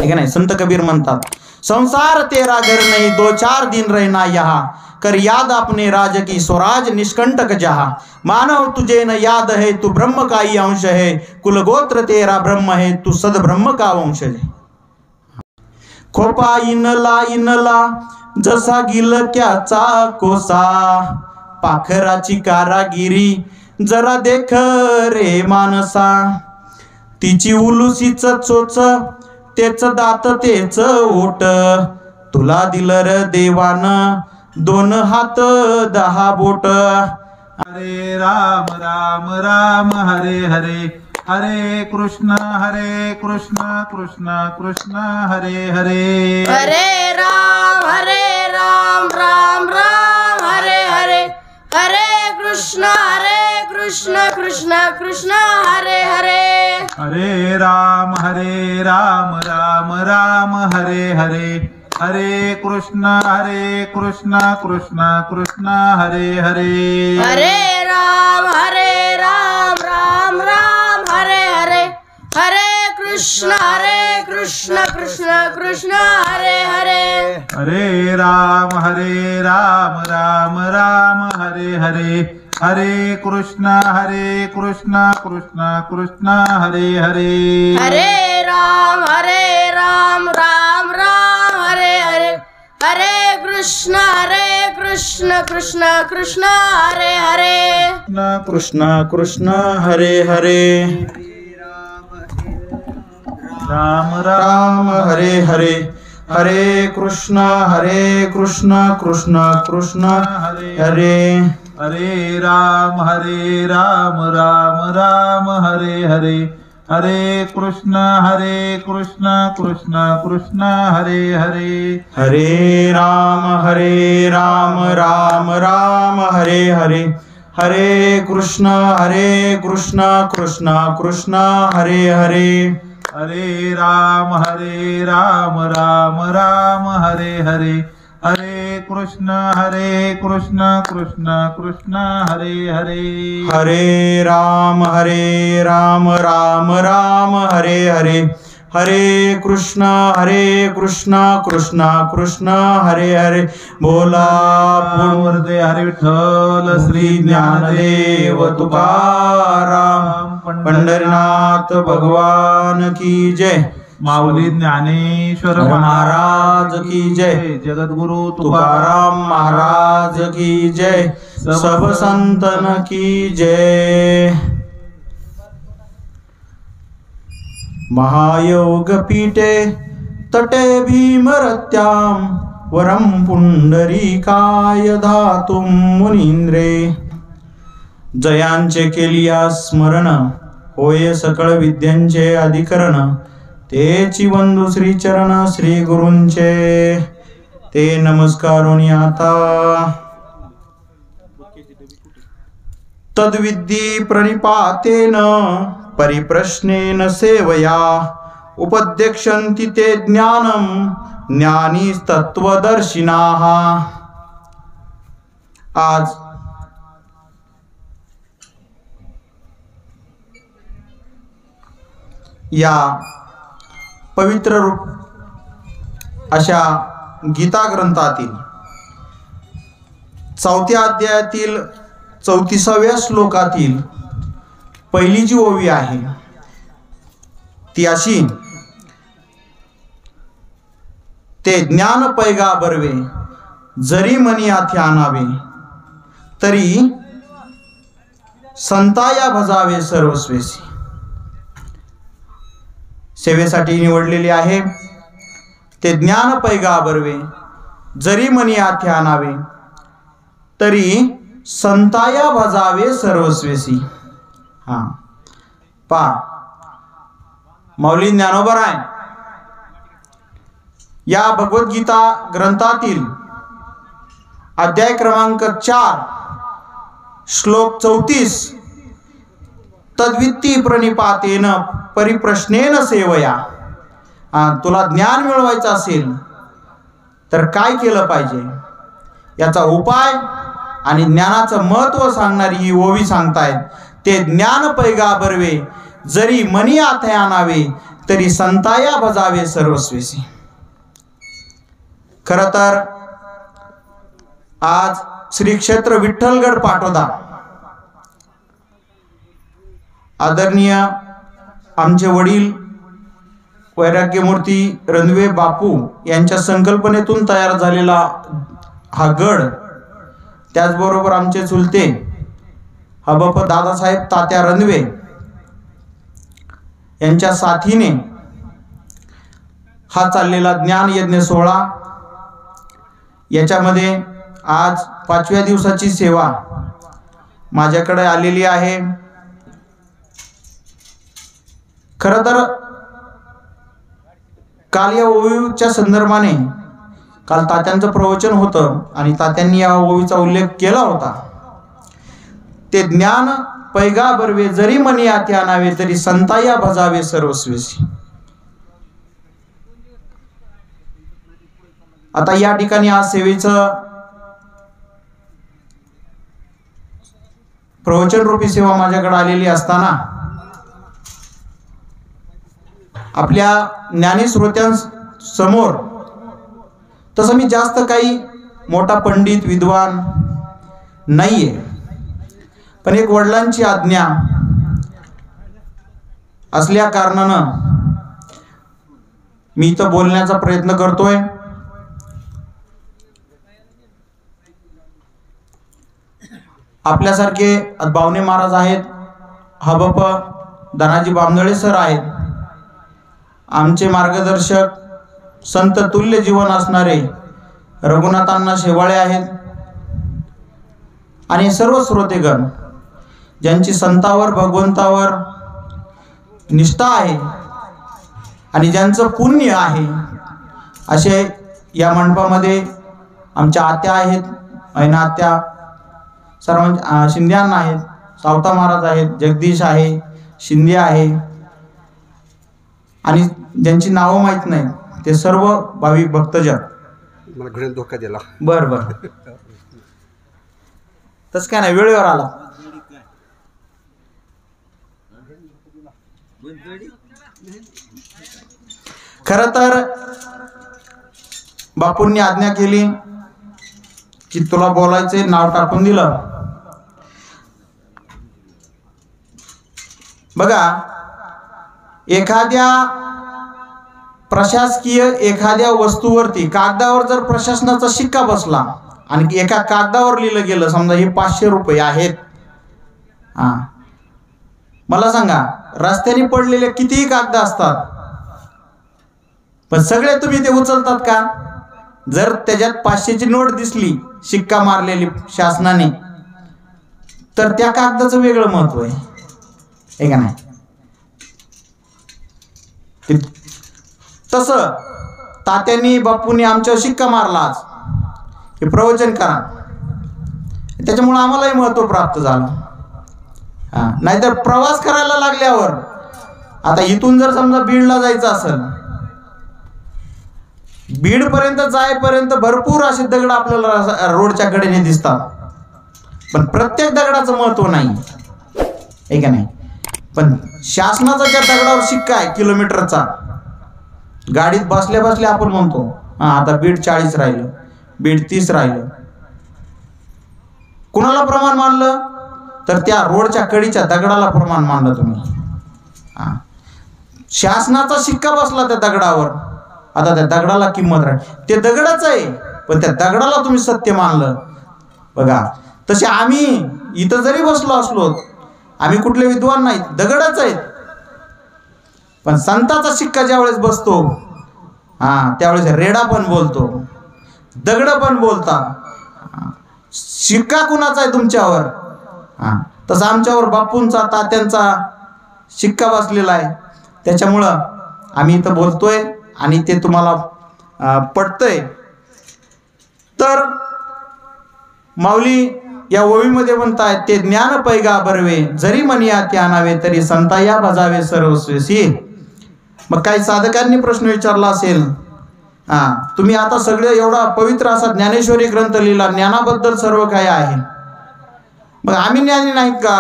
आहे का नाही? संत कबीर म्हणतात, संसार तेरा घर नहीं, दो चार दिन रहना यहाँ, कर याद अपने राज की स्वराज निष्कंटक जहा। मानव तुझे न याद है, तू ब्रह्म का ही अंश है, कुलगोत्र तेरा ब्रह्म है, तू सद ब्रह्म का वंश है। खोपा इनला जसा गिलक्याचा कोसा, पाखराची कारागिरी जरा देख रे मानसा, तिची उलुसीच चोच तेच दात तेच ओट, तुला दिलं र देवान दोन हात 10 बोट। हरे राम राम राम हरे हरे, हरे कृष्ण कृष्ण कृष्ण हरे हरे, हरे राम राम राम हरे हरे, हरे कृष्ण कृष्ण कृष्ण हरे हरे, हरे राम राम राम हरे हरे, हरे कृष्ण कृष्ण कृष्ण हरे हरे, हरे राम राम राम हरे हरे, हरे कृष्ण कृष्ण कृष्ण हरे हरे, हरे राम राम हरे हरे, हरे कृष्ण कृष्ण कृष्ण हरे हरे, हरे राम राम हरे हरे, हरे कृष्ण कृष्ण कृष्ण हरे हरे, कृष्ण कृष्ण हरे हरे, राम राम हरे हरे, हरे कृष्ण कृष्ण कृष्ण हरे, हरे राम राम हरे हरे, हरे कृष्ण कृष्ण कृष्ण हरे हरे, हरे राम राम राम हरे हरे, हरे कृष्ण कृष्ण कृष्ण हरे हरे, हरे राम राम हरे हरे, हरे कृष्ण कृष्ण कृष्ण हरे हरे, हरे राम राम हरे हरे, हरे कृष्ण कृष्ण कृष्ण हरे हरे। बोला वरदे हरे विठ्ठल श्री ज्ञानदेव तुकाराम पंढरीनाथ भगवान की जय, माऊली ज्ञानेश्वर महाराज की जय, जगद्गुरु तुकाराम महाराज की जय, सब संतन की जय। महायोग पीठे तटे भीमरत्याम, वरम पुंडरीकाय धातुम मुनींद्रे, जयांचे केलिया स्मरण, होय सकळ विद्यांचे अधिकरण, तेची वंदू श्री चरण श्री गुरूंचे, ते नमस्कारुनी आता। तद्विद्धी प्रणिपातेन परिप्रश्नेन सेवया, उपदेक्षन्ति ते ज्ञानम ज्ञानी तत्वदर्शिनाः। आज या पवित्र अशा गीता ग्रंथातील 4थ्या अध्यायातील 34व्या श्लोकातील पहिली जी ओवी आहे ती अशी, ते ज्ञान पैगा बरवे, जरी मनी आथे आणावे, तरी संताया भजावे सर्वस्वेसी। सेवेसाठी निवडलेले आहे, ते ज्ञान पैगा बरवे, जरी मनी आथे आणावे, तरी संताया भजावे सर्वस्वेसी। हा पा माऊली ज्ञानोबराय या भगवद्गीता ग्रंथातील अध्याय क्रमांक 4 श्लोक 34, तद्वित्ती प्रणिपातेन परिप्रश्नेन सेवया। तुला ज्ञान मिळवायचं असेल तर काय केलं पाहिजे याचा उपाय आणि ज्ञानाचं महत्त्व सांगणारी ही ओवी सांगतायत। ते ज्ञान पैगा बरवे, जरी मनी आथे आणावे, तरी संताया भजावे सर्वस्वीसी. खरं तर आज श्री क्षेत्र विठ्ठलगड पाटोदा आदरणीय आमचे वडील वैराग्यमूर्ती रणवे बापू यांच्या संकल्पनेतून तयार झालेला हा गड, त्याचबरोबर आमचे चुलते हबप दादासाहेब तात्या रणवे यांच्या साथीने हा चाललेला ज्ञान यज्ञ सोहळा, याच्यामध्ये आज 5व्या दिवसाची सेवा माझ्याकडे आलेली आहे. खरं तर काल या ओवीच्या संदर्भाने काल तात्यांचं प्रवचन होतं आणि तात्यांनी या ओवीचा उल्लेख केला होता. ते ज्ञान पैगा बरवे जरी मनी आती आणावे तरी संताया भजावे सर्वस्वीसी. आता या ठिकाणी आज सेवेचं प्रवचन रूपी सेवा माझ्याकडे आलेली असताना आपल्या ज्ञानी श्रोत्यांसमोर तसं मी जास्त काही मोठा पंडित विद्वान नाहीये, पण एक वडिलांची आज्ञा असल्या कारणानं मी इथं बोलण्याचा प्रयत्न करतोय. आपल्यासारखे बावणे महाराज आहेत, हबप धनाजी बामदळे सर आहेत, आमचे मार्गदर्शक संत तुल्य जीवन असणारे रघुनाथांना शेवाळे आहेत आणि सर्व श्रोतेगण ज्यांची संतावर भगवंतावर निष्ठा आहे आणि ज्यांचं पुण्य आहे, असे या मंडपामध्ये आमच्या आत्या आहेत, ऐना आत्या, सर्व शिंद्यांना आहेत, सावता महाराज आहेत, जगदीश आहे, शिंदे आहे आणि ज्यांची नावं माहीत नाही ते सर्व भाविक भक्तजन. मला घरी धोका दिला. बर बर, तस काय नाही, वेळेवर आला. खरं तर बापूंनी आज्ञा केली की तुला बोलायचे, नाव टाकून दिलं. बघा, एखाद्या प्रशासकीय एखाद्या वस्तूवरती कागदावर जर प्रशासनाचा शिक्का बसला आणि एका कागदावर लिहिलं गेलं, समजा हे 500 रुपये आहेत, मला सांगा रस्त्याने पडलेले कितीही कागद असतात, पण सगळे तुम्ही ते उचलतात का? जर त्याच्यात 500ची नोट दिसली शिक्का मारलेली शासनाने, तर त्या कागदाचं वेगळं महत्व आहे का नाही? तसं तात्यांनी बापूंनी आमच्यावर शिक्का मारला आज हे प्रवचन करा, त्याच्यामुळे आम्हालाही महत्व प्राप्त झालं. नाहीतर प्रवास करायला लागल्यावर आता इथून जर समजा बीडला जायचं असेल, बीड पर्यंत जायपर्यंत भरपूर असे दगड आपल्याला रोडच्या कडेने दिसतात, पण प्रत्येक दगडाचं महत्व नाही आहे का नाही? पण शासनाचा ज्या दगडावर शिक्का आहे किलोमीटरचा, गाडीत बसल्या बसल्या आपण म्हणतो आता बीड 40 राहिलं, बीड 30 राहिलं. कुणाला प्रमाण मानलं? तर त्या रोडच्या कडीच्या दगडाला प्रमाण मानलं तुम्ही. शासनाचा शिक्का बसला त्या दगडावर, आता त्या दगडाला किंमत राहील. ते दगडच आहे, पण त्या दगडाला तुम्ही सत्य मानलं. बघा, तसे आम्ही इथं जरी बसलो असलो, आम्ही कुठले विद्वान नाहीत, दगडच आहेत, पण संताचा शिक्का ज्यावेळेस बसतो त्यावेळेस रेडा पण बोलतो, दगड पण बोलतात. शिक्का कुणाचा आहे तुमच्यावर? तसं आमच्यावर बापूंचा तात्यांचा शिक्का बसलेला आहे. त्याच्यामुळं आम्ही इथं बोलतोय आणि ते तुम्हाला पटतंय. तर माऊली या ओवीमध्ये म्हणतायत, ते ज्ञान पैगा बरवे जरी मनी आती आणावे तरी संताया भजावे सर्वस्वीसी. मग काही साधकांनी प्रश्न विचारला असेल, तुम्ही आता सगळे एवढा पवित्र असा ज्ञानेश्वरी ग्रंथ लिहिला, ज्ञानाबद्दल सर्व काही आहे, मग आम्ही ज्ञानी नाहीत का?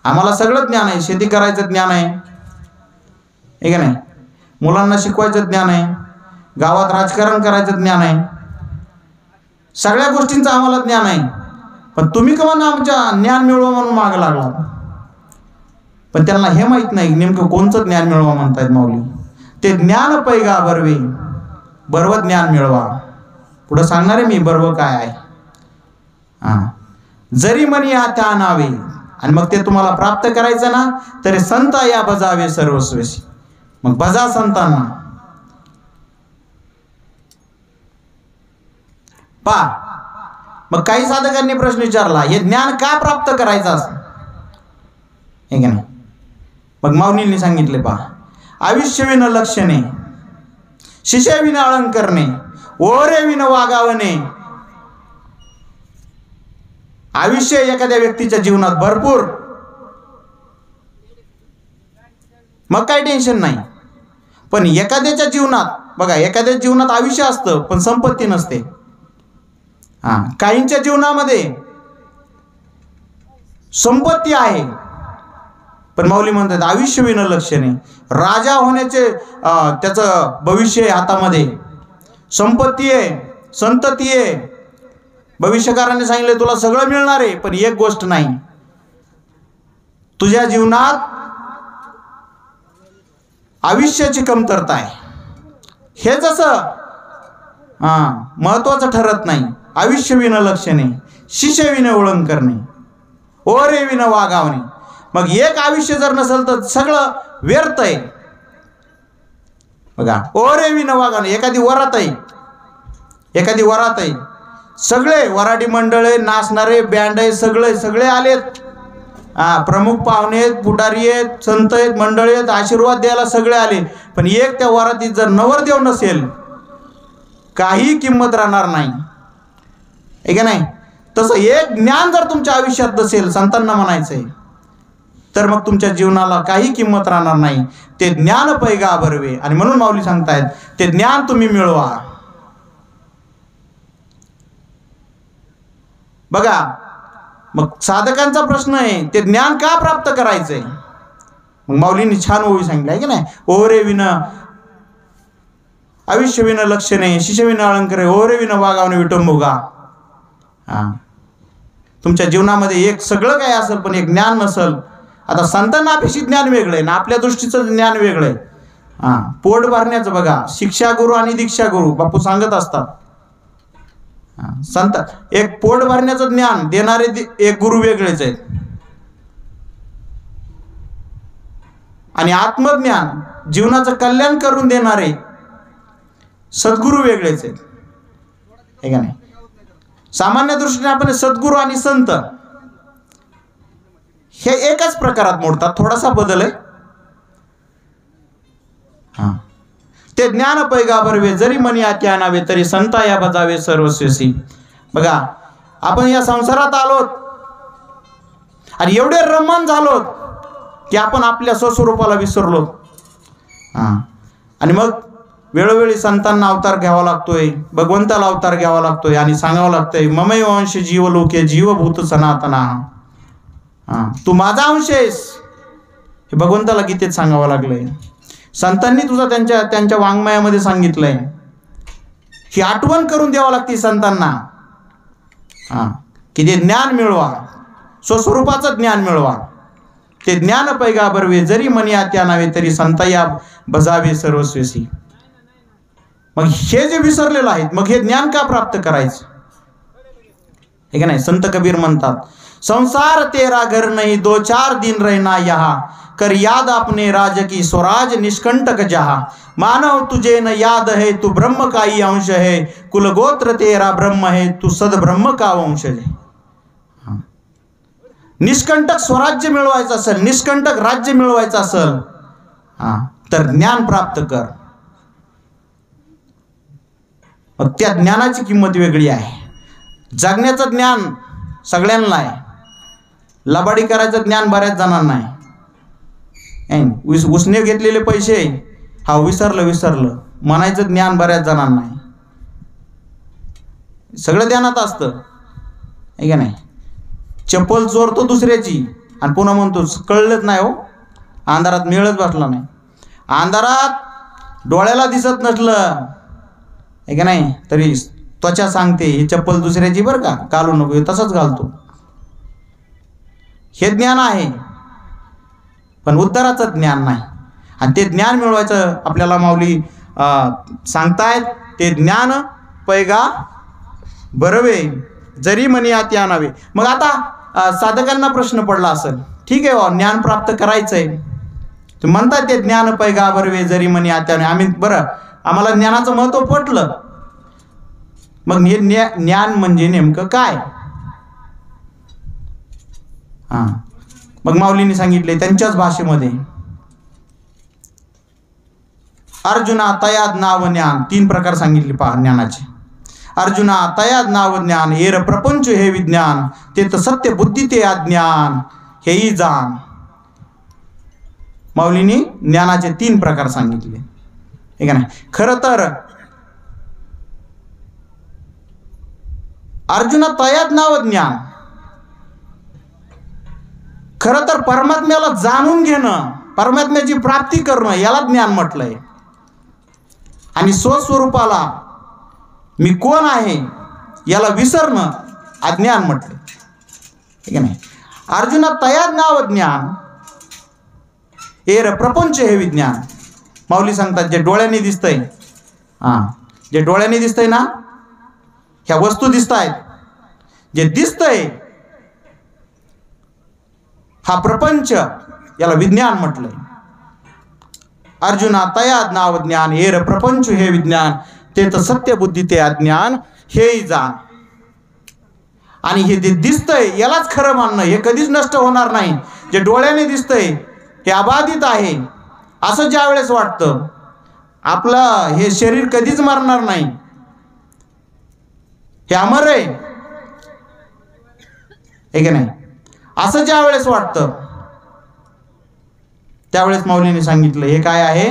आम्हाला सगळं ज्ञान आहे, शेती करायचं ज्ञान आहे आहे का नाही? मुलांना शिकवायचं ज्ञान आहे, गावात राजकारण करायचं ज्ञान आहे, सगळ्या गोष्टींचं आम्हाला ज्ञान आहे. पण तुम्ही का म्हणा आमच्या ज्ञान मिळवा म्हणून मागं लागला. पण त्यांना हे माहीत नाही नेमकं कोणतं ज्ञान मिळवा म्हणतायत माऊली. ते ज्ञान पैगा बर्वे, बर्व ज्ञान मिळवा. पुढं सांगणार आहे मी बर्व काय आहे. जरी मनी त्या नावे, आणि मग ते तुम्हाला प्राप्त करायचं ना तरी संत या बजावे सर्वस्वेशी. मग बजा संतांना. मग काही साधकांनी प्रश्न विचारला, हे ज्ञान का प्राप्त करायचं असं, हे का नाही? मग माऊलींनी सांगितले, आयुष्यविन लक्षणे, शिष्यविन अलंकरणे, ओरेविन वागावणे. आयुष्य एखाद्या व्यक्तीच्या जीवनात भरपूर, मग काही टेन्शन नाही. पण एखाद्याच्या जीवनात बघा, एखाद्या जीवनात आयुष्य असतं पण संपत्ती नसते. काहींच्या जीवनामध्ये संपत्ती आहे पण माऊली म्हणतात आयुष्यविन लक्षणे. राजा होण्याचे त्याचं भविष्य आहे हातामध्ये, संपत्ती आहे, संतती आहे. भविष्यकारांनी सांगितले तुला सगळं मिळणार आहे, पण एक गोष्ट नाही, तुझ्या जीवनात आयुष्याची कमतरता आहे. हे जसं महत्वाचं ठरत नाही. आयुष्यविन लक्षणे, शिष्यविन ओळंकरणे, ओरेविन वागावणे. मग एक आयुष्य जर नसेल तर सगळं व्यर्थ आहे. बघा, ओरेविन वागावणे. एखादी वरात आहे, एखादी वरात आहे, सगळे वराडी मंडळ आहे, नाचणारे बँड आहे, सगळे आलेत. प्रमुख पाहुणे आहेत, पुढारी आहेत, संत आहेत, मंडळी आहेत, आशीर्वाद द्यायला सगळे आले. पण एक त्या वरातीत जर नवरदेव नसेल काही किंमत राहणार नाही, आहे का नाही? तसं एक ज्ञान जर तुमच्या आयुष्यात नसेल, संतांना म्हणायचंय, तर मग तुमच्या जीवनाला काही किंमत राहणार नाही. ते ज्ञान पैगा बर्वे. आणि म्हणून माऊली सांगतायत ते ज्ञान तुम्ही मिळवा. बघा, मग साधकांचा प्रश्न आहे ते ज्ञान का प्राप्त करायचंय. मग माऊलींनी छान ओवी सांगितलं आहे की नाही, ओरेविन आयुष्यविन लक्षणे, शिष्यविन अलंकरे, ओरेविन वागावणे विटंबुगा. तुमच्या जीवनामध्ये एक सगळं काय असेल पण एक ज्ञान नसेल. आता संतांना अपेक्षित ज्ञान वेगळं आहे ना, आपल्या दृष्टीचं ज्ञान वेगळं आहे. पोट भरण्याचं बघा, शिक्षा गुरु आणि दीक्षा गुरु बापू सांगत असतात. संत एक पोट भरण्याचं ज्ञान देणारे एक गुरु वेगळेच आहेत, आणि आत्मज्ञान जीवनाचं कल्याण करून देणारे सद्गुरू वेगळेच आहेत, हे का नाही? सामान्य दृष्टीने आपण सद्गुरू आणि संत हे एकाच प्रकारात मोडतात, थोडासा बदल आहे. ते ज्ञान पैगा बर्वे, जरी मनी आती आणावे तरी संता या बजावे सर्वस्वेसी. बघा, आपण या संसारात आलोत आणि एवढे रममान झालोत की आपण आपल्या स्वस्वरूपाला विसरलो. आणि मग वेळोवेळी संतांना अवतार घ्यावा लागतोय, भगवंताला अवतार घ्यावा लागतोय आणि सांगावं लागतंय ममैव अंश जीवलोके जीवभूत सनातना. तू माझा अंश आहेस हे भगवंताला गीतेत सांगावं लागलंय. संतांनी तुझा त्यांच्या वाङ्मयामध्ये सांगितलंय. ही आठवण करून द्यावं लागते संतांना की ते ज्ञान मिळवा, स्वस्वरूपाचं ज्ञान मिळवा. ते ज्ञान पैगा बर्वे, जरी मनी आत्या नावे तरी संता या बजावे सर्वस्वेसी. मग हे जे विसरलेलं आहेत, मग हे ज्ञान का प्राप्त करायचं, हे का नाही? संत कबीर म्हणतात, संसार तेरा घर नहीं, दो चार दिन रहना यहाँ, कर याद अपने राज की स्वराज निष्कंटक जहा. मानव तुझे न याद है, तू ब्रह्म का ही अंश है, कुलगोत्र तेरा ब्रह्म है, तू सद ब्रह्म का वंश है. निष्कंटक स्वराज्य मिळवायचं असेल, निष्कंटक राज्य मिळवायचं असेल तर ज्ञान प्राप्त कर. मग त्या ज्ञानाची किंमत वेगळी आहे. जगण्याचं ज्ञान सगळ्यांना आहे, लबाडी करायचं ज्ञान बऱ्याच जणांना आहे. उसने घेतलेले पैसे विसरलं म्हणायचं ज्ञान बऱ्याच जणांना आहे. सगळं ध्यानात असतं, आहे का नाही? चप्पल चोरतो दुसऱ्याची आणि पुन्हा म्हणतो कळलंच नाही हो, अंधारात मिळत बसला नाही. अंधारात डोळ्याला दिसत नसलं आहे का नाही तरी त्वचा सांगते ही चप्पल दुसऱ्याची बरं का, घालू नको, तसंच घालतो. हे ज्ञान आहे, पण उद्धाराचं ज्ञान नाही. आणि ते ज्ञान मिळवायचं आपल्याला माऊली सांगतायत. ते ज्ञान पैगा बरवे जरी मनी आती आणावे. मग आता साधकांना प्रश्न पडला असेल, ठीक आहे ज्ञान प्राप्त करायचंय, तुम्ही म्हणताय ते ज्ञान पैगा बरवे जरी मनी आती आणावे. आम्ही बरं आम्हाला ज्ञानाचं महत्त्व पटलं, मग हे ज्ञान म्हणजे नेमकं काय? हां, मग माऊलींनी सांगितले त्यांच्याच भाषेमध्ये, अर्जुना तयाद नाव ज्ञान. 3 प्रकार सांगितले पहा ज्ञानाचे. अर्जुना तयाद नाव ज्ञान एर प्रपंच हे विज्ञान, ते तर सत्य बुद्धी ते अज्ञान हेही जाण. माऊलींनी ज्ञानाचे 3 प्रकार सांगितले, ठीक आहे ना. खरं तर अर्जुना तयाद नाव ज्ञान, खरं तर परमात्म्याला जाणून घेणं, परमात्म्याची प्राप्ती करणं याला ज्ञान म्हटलंय. आणि स्वस्वरूपाला मी कोण आहे याला विसरणं अज्ञान म्हटलं, ठीक आहे नाही. अर्जुना तयाद नाव ज्ञान एर प्रपंच हे विज्ञान. माऊली सांगतात जे डोळ्यांनी दिसतंय, जे डोळ्यांनी दिसतंय ना, ह्या वस्तू दिसतायत, जे दिसतंय हा प्रपंच याला विज्ञान म्हटलंय. अर्जुना तयाद नाव ज्ञान एर प्रपंच हे विज्ञान, ते तर सत्य बुद्धी ते अज्ञान हेही जाण. आणि हे जे दिसतंय यालाच खरं मानणं, हे कधीच नष्ट होणार नाही. जे डोळ्याने दिसतंय हे अबाधित आहे असं ज्या वेळेस वाटतं, आपलं हे शरीर कधीच मरणार नाही, हे अमर आहे, हे की नाही, असं ज्या वेळेस वाटतं त्यावेळेस माऊलीने सांगितलं हे काय आहे?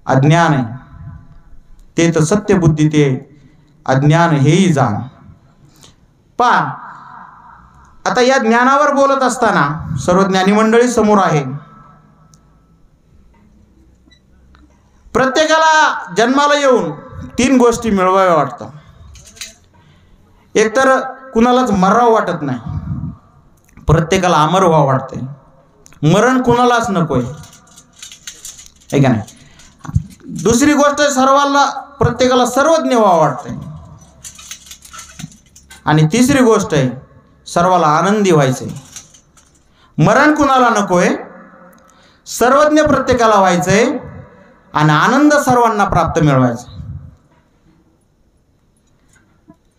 अज्ञान आहे. ते तर सत्य बुद्धी ते अज्ञान हेही जाण. पहा आता या ज्ञानावर बोलत असताना सर्व ज्ञानी मंडळी समोर आहे. प्रत्येकाला जन्माला येऊन 3 गोष्टी मिळवाव्या वाटतं. एकतर कुणालाच मरावं वाटत नाही, प्रत्येकाला अमर व्हावं वाटतंय. मरण कुणालाच नकोय, आहे का नाही. दुसरी गोष्ट सर्वांना प्रत्येकाला सर्वज्ञ व्हावं वाटतंय. आणि तिसरी गोष्ट आहे सर्वाला आनंदी व्हायचंय. मरण कुणाला नकोय, सर्वज्ञ प्रत्येकाला व्हायचंय आणि आनंद सर्वांना प्राप्त मिळवायचा.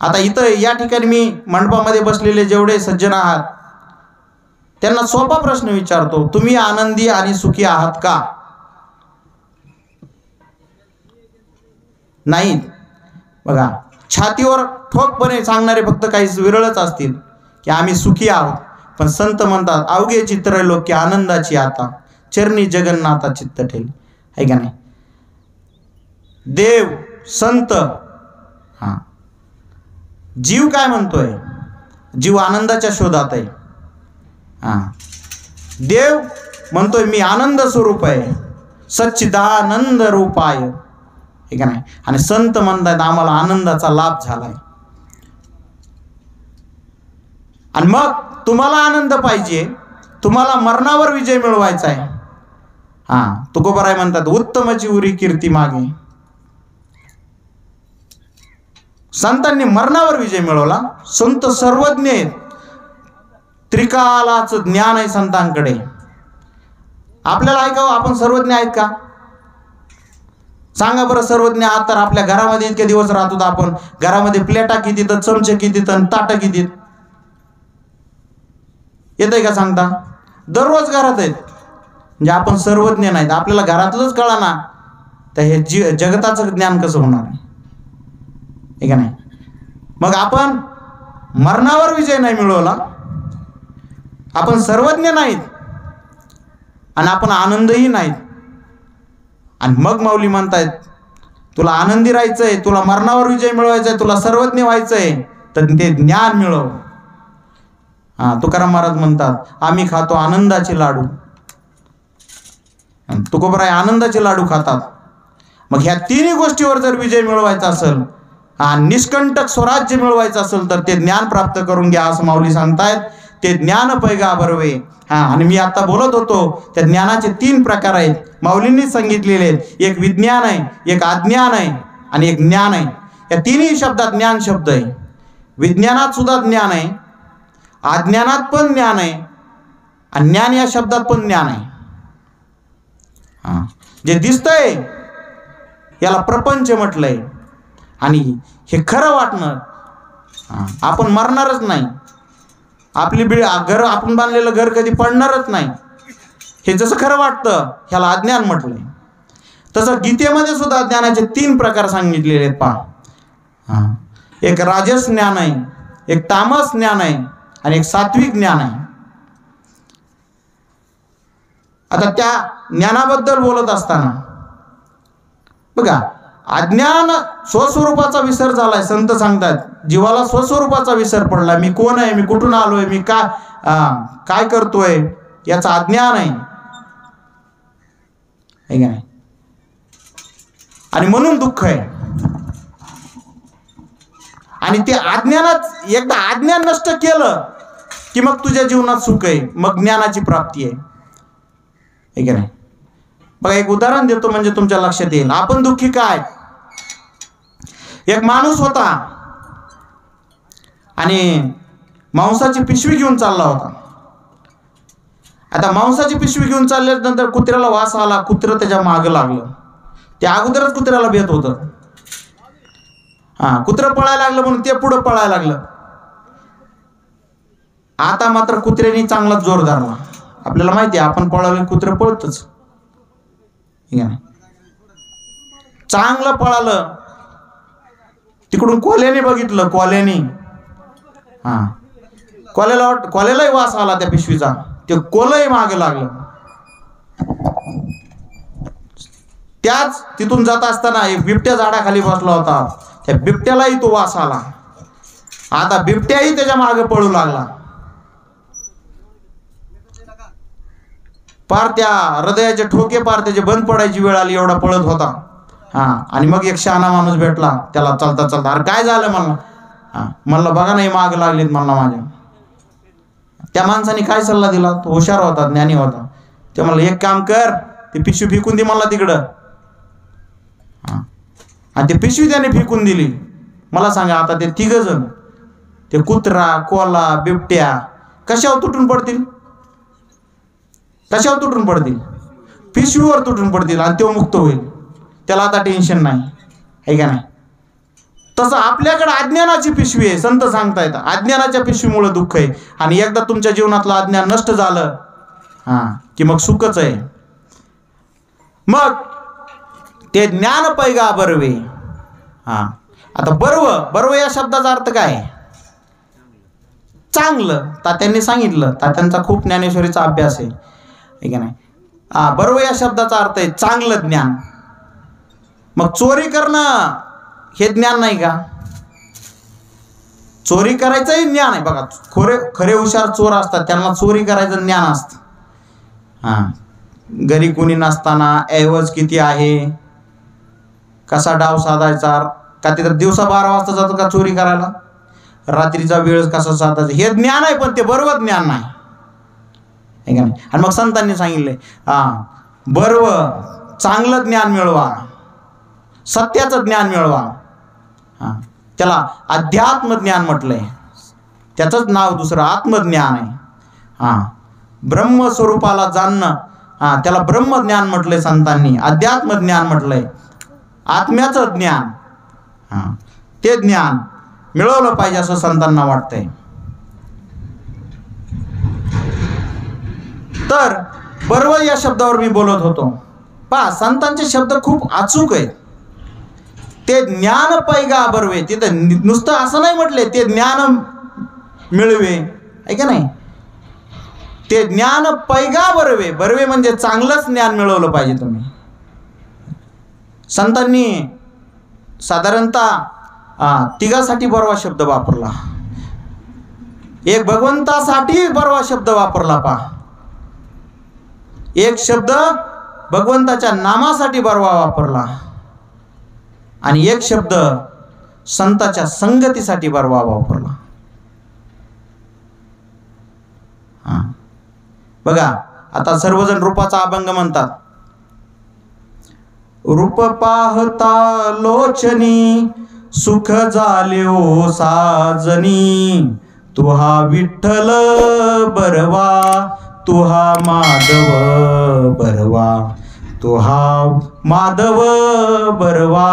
आता इथं या ठिकाणी मी मंडपामध्ये बसलेले जेवढे सज्जन आहात त्यांना सोपा प्रश्न विचारतो, तुम्ही आनंदी आणि सुखी आहात का? नाही. बघा छातीवर ठोकपणे सांगणारे फक्त काही विरळच असतील की आम्ही सुखी आहोत. पण संत म्हणतात अवघे चित्र लोक आनंदाची आता चरणी जगन्नाथा चित्त ठेल, आहे का नाही. देव संत, हां, जीव काय म्हणतोय? जीव आनंदाच्या शोधात आहे. हां, देव म्हणतोय मी आनंद स्वरूप आहे, सच्चिदानंद रूपाय, हे का नाही. आणि संत म्हणतात आम्हाला आनंदाचा लाभ झालाय. आणि मग तुम्हाला आनंद पाहिजे, तुम्हाला मरणावर विजय मिळवायचा आहे. हां, तुकोबाराय म्हणतात उत्तमची उरी कीर्ती मागे. संतांनी मरणावर विजय मिळवला. संत सर्वज्ञ आहेत, त्रिकालाचं ज्ञान आहे संतांकडे. आपल्याला ऐकावं आपण सर्वज्ञ आहेत का? सांगा बरं. सर्वज्ञ आहात तर आपल्या घरामध्ये इतके दिवस राहतो आपण, घरामध्ये प्लेटा किती तर चमचे किती तर ताटं किती येतंय का सांगता? दररोज घरात आहेत. म्हणजे आपण सर्वज्ञ नाहीत. आपल्याला घरातलंच कळा ना तर हे जगताचं ज्ञान कसं होणार आहे, हे का नाही. मग आपण मरणावर विजय नाही मिळवला, आपण सर्वज्ञ नाहीत आणि आपण आनंदही नाहीत. आणि मग माऊली म्हणतायत तुला आनंदी राहायचंय, तुला मरणावर विजय मिळवायचाय, तुला सर्वज्ञ व्हायचंय तर ते ज्ञान मिळव. हां, तुकाराम महाराज म्हणतात आम्ही खातो आनंदाचे लाडू. तुकोबराय आनंदाचे लाडू खातात. मग ह्या तिन्ही गोष्टीवर जर विजय मिळवायचा असेल, निष्कंटक स्वराज्य मिळवायचं असेल, तर ते ज्ञान प्राप्त करून घ्या असं माऊली सांगतायत. ते ज्ञान पैगा बर्वे. आणि मी आता बोलत होतो त्या ज्ञानाचे 3 प्रकार आहेत, माऊलींनी सांगितलेले आहेत. एक विज्ञान आहे, एक अज्ञान आहे आणि एक ज्ञान आहे. या तिन्ही शब्दात ज्ञान शब्द आहे. विज्ञानात सुद्धा ज्ञान आहे, अज्ञानात पण ज्ञान आहे आणि ज्ञान या शब्दात पण ज्ञान आहे. जे दिसतंय याला प्रपंच म्हटलंय. आणि हे खरं वाटणं, आपण मरणारच नाही, आपली घर, आपण बांधलेलं घर कधी पडणारच नाही, हे जसं खरं वाटतं ह्याला अज्ञान म्हटलंय. तसं गीतेमध्ये सुद्धा ज्ञानाचे 3 प्रकार सांगितलेले आहेत. पहा, एक राजस ज्ञान आहे, एक तामस ज्ञान आहे आणि एक सात्विक ज्ञान आहे. आता त्या ज्ञानाबद्दल बोलत असताना बघा, अज्ञान स्वस्वरूपाचा विसर झालाय. संत सांगतात जीवाला स्वस्वरूपाचा विसर पडला. मी कोण आहे, मी कुठून आलोय, मी काय करतोय याचं अज्ञान आहे का नाही. आणि म्हणून दुःख आहे. आणि ते अज्ञानात एकदा अज्ञान नष्ट केलं की मग तुझ्या जीवनात सुख आहे, मग ज्ञानाची प्राप्ती आहे का नाही. बघा, एक उदाहरण देतो म्हणजे तुमच्या लक्षात येईल. आपण दुःखी काय. एक माणूस होता आणि मांसाची पिशवी घेऊन चालला होता. आता मांसाची पिशवी घेऊन चालल्यानंतर कुत्र्याला वास आला, कुत्रं त्याच्या मागं लागलं. ते अगोदरच कुत्र्याला भेट होतं. कुत्रं पळायला लागलं म्हणून ते पुढं पळायला लागलं. आता मात्र कुत्र्याने चांगला जोर धरला. आपल्याला माहिती आहे आपण पळालं कुत्रं पळतच. चांगलं पळालं. तिकडून कोल्याने बघितलं, कोल्यालाही वास आला त्या पिशवीचा. ते कोलही मागे लागलं. त्याच तिथून जात असताना एक बिबट्या झाडाखाली बसला होता. त्या बिबट्यालाही तो वास आला. आता बिबट्याही त्याच्या मागे पळू लागला. पार त्या हृदयाचे ठोके पार त्याचे बंद पडायची वेळ आली, एवढा पळत होता. आणि मग एक शहाणा माणूस भेटला. त्याला चालता चालता, अरे काय झालं म्हणला. म्हणलं बघा नाही माग लागलीत म्हणला माझ्या. त्या माणसाने काय सल्ला दिला, तो हुशार होता, ज्ञानी होता. ते म्हणलं एक काम कर, ती पिशवी फेकून दे म्हणला तिकडं. आणि ती पिशवी त्याने फेकून दिली. मला सांगा आता ते 3 जण, ते कुत्रा, कोला, बिबट्या कशावर तुटून पडतील. कशावर तुटून पडतील. पिशवीवर तुटून पडतील आणि तो मुक्त होईल. त्याला आता टेन्शन नाही, आहे का नाही. तसं आपल्याकडे अज्ञानाची पिशवी आहे. संत सांगतायत अज्ञानाच्या पिशवीमुळे दुःख आहे. आणि एकदा तुमच्या जीवनातलं अज्ञान नष्ट झालं की मग सुखच आहे. मग ते ज्ञान पैगा बर्वे. आता बर्व या शब्दाचा अर्थ काय. चांगलं. तात्यांनी सांगितलं. तात्यांचा खूप ज्ञानेश्वरीचा अभ्यास आहे का नाही. बर्व या शब्दाचा अर्थ आहे चांगलं ज्ञान. मग चोरी करणं हे ज्ञान नाही का. चोरी करायचंही ज्ञान आहे. बघा, खरे हुशार चोर असतात त्यांना चोरी करायचं ज्ञान असतं. घरी कोणी नसताना ऐवज किती आहे, कसा डाव साधायचा, का तिथं दिवसा 12 वाजता जातो का चोरी करायला, रात्रीचा वेळ कसा साधायचा, हे ज्ञान आहे. पण ते बरोबर ज्ञान नाही, आहे का नाही. आणि मग संतांनी सांगितले बर्व चांगलं ज्ञान मिळवा, सत्याचं ज्ञान मिळवा. त्याला अध्यात्म ज्ञान म्हटलंय. त्याचंच नाव दुसरं आत्मज्ञान आहे. ब्रह्मस्वरूपाला जाणणं, त्याला ब्रह्मज्ञान म्हटलंय संतांनी. अध्यात्म ज्ञान म्हटलंय. आत्म्याचं ज्ञान, ते ज्ञान मिळवलं पाहिजे असं संतांना वाटतंय. तर बर्व या शब्दावर मी बोलत होतो. पहा, संतांचे शब्द खूप अचूक आहेत. ते ज्ञान पैगा बर्वे, तिथं नुसतं असं नाही म्हटले ते ज्ञान मिळवे, आहे का नाही. ते ज्ञान पैगा बर्वे. बर्वे म्हणजे चांगलंच ज्ञान मिळवलं पाहिजे तुम्ही. संतांनी साधारणतः 3 बर्वा शब्द वापरला. एक भगवंतासाठी बर्वा शब्द वापरला. पहा, एक शब्द भगवंताच्या नामासाठी बरवा वापरला आणि एक शब्द संताच्या संगतीसाठी बरवा वापरला. बघा आता सर्वजण रूपाचा अभंग म्हणतात. रूप पाहता लोचनी सुख झाले ओ साजनी, तुहा विठ्ठल बरवा तुहा माधव बरवा, तुहा माधव बरवा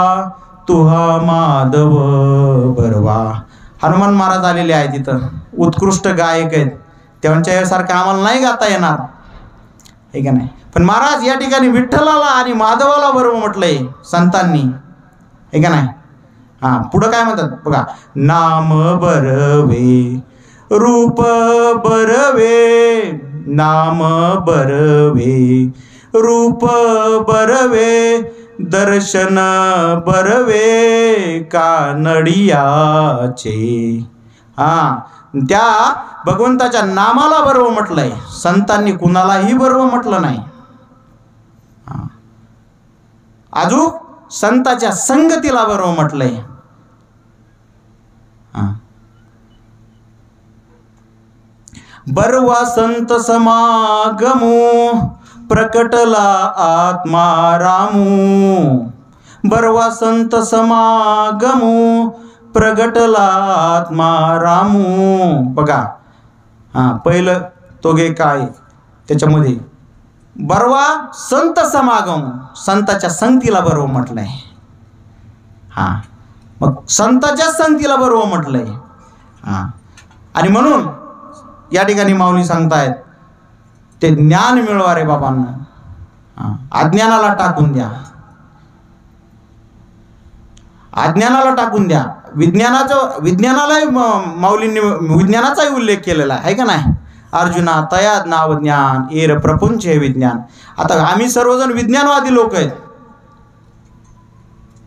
तुहा माधव बरवा. हनुमान महाराज आलेले आहेत तिथं, उत्कृष्ट गायक आहेत. त्यांच्यासारखं आम्हाला नाही गाता येणार आहे का नाही, पण महाराज या ठिकाणी विठ्ठलाला आणि माधवाला बरोबर म्हटलंय संतांनी, आहे का नाही. पुढं काय म्हणतात बघा. नाम बरवे रूप बरवे, नाम बरवे रूप बरवे, दर्शन बरवे कानडियाचे. त्या भगवंताच्या नामाला बरोबर म्हटलंय, संतांनी कुणालाही बरोबर म्हटलं नाही. अजून संताच्या संगतीला बरोबर म्हटलंय. बरवा संत समागमू प्रकटला आत्मा रामू, बरवा संत समागमू प्रगटला आत्मा रामू. बघा पहिलं तो गे काय त्याच्यामध्ये बरवा संत समागम, संताच्या संगतीला बरोबर म्हटलंय. मग संताच्या संगतीला बरोबर म्हटलंय. आणि म्हणून या ठिकाणी माऊली सांगतायत ते ज्ञान मिळवा रे बाबांना, अज्ञानाला टाकून द्या, अज्ञानाला टाकून द्या. विज्ञानालाही माऊलींनी विज्ञानाचाही उल्लेख केलेला आहे का नाही. अर्जुना तयाद नाव ज्ञान एर प्रपंच हे विज्ञान. आता आम्ही सर्वजण विज्ञानवादी लोक आहेत,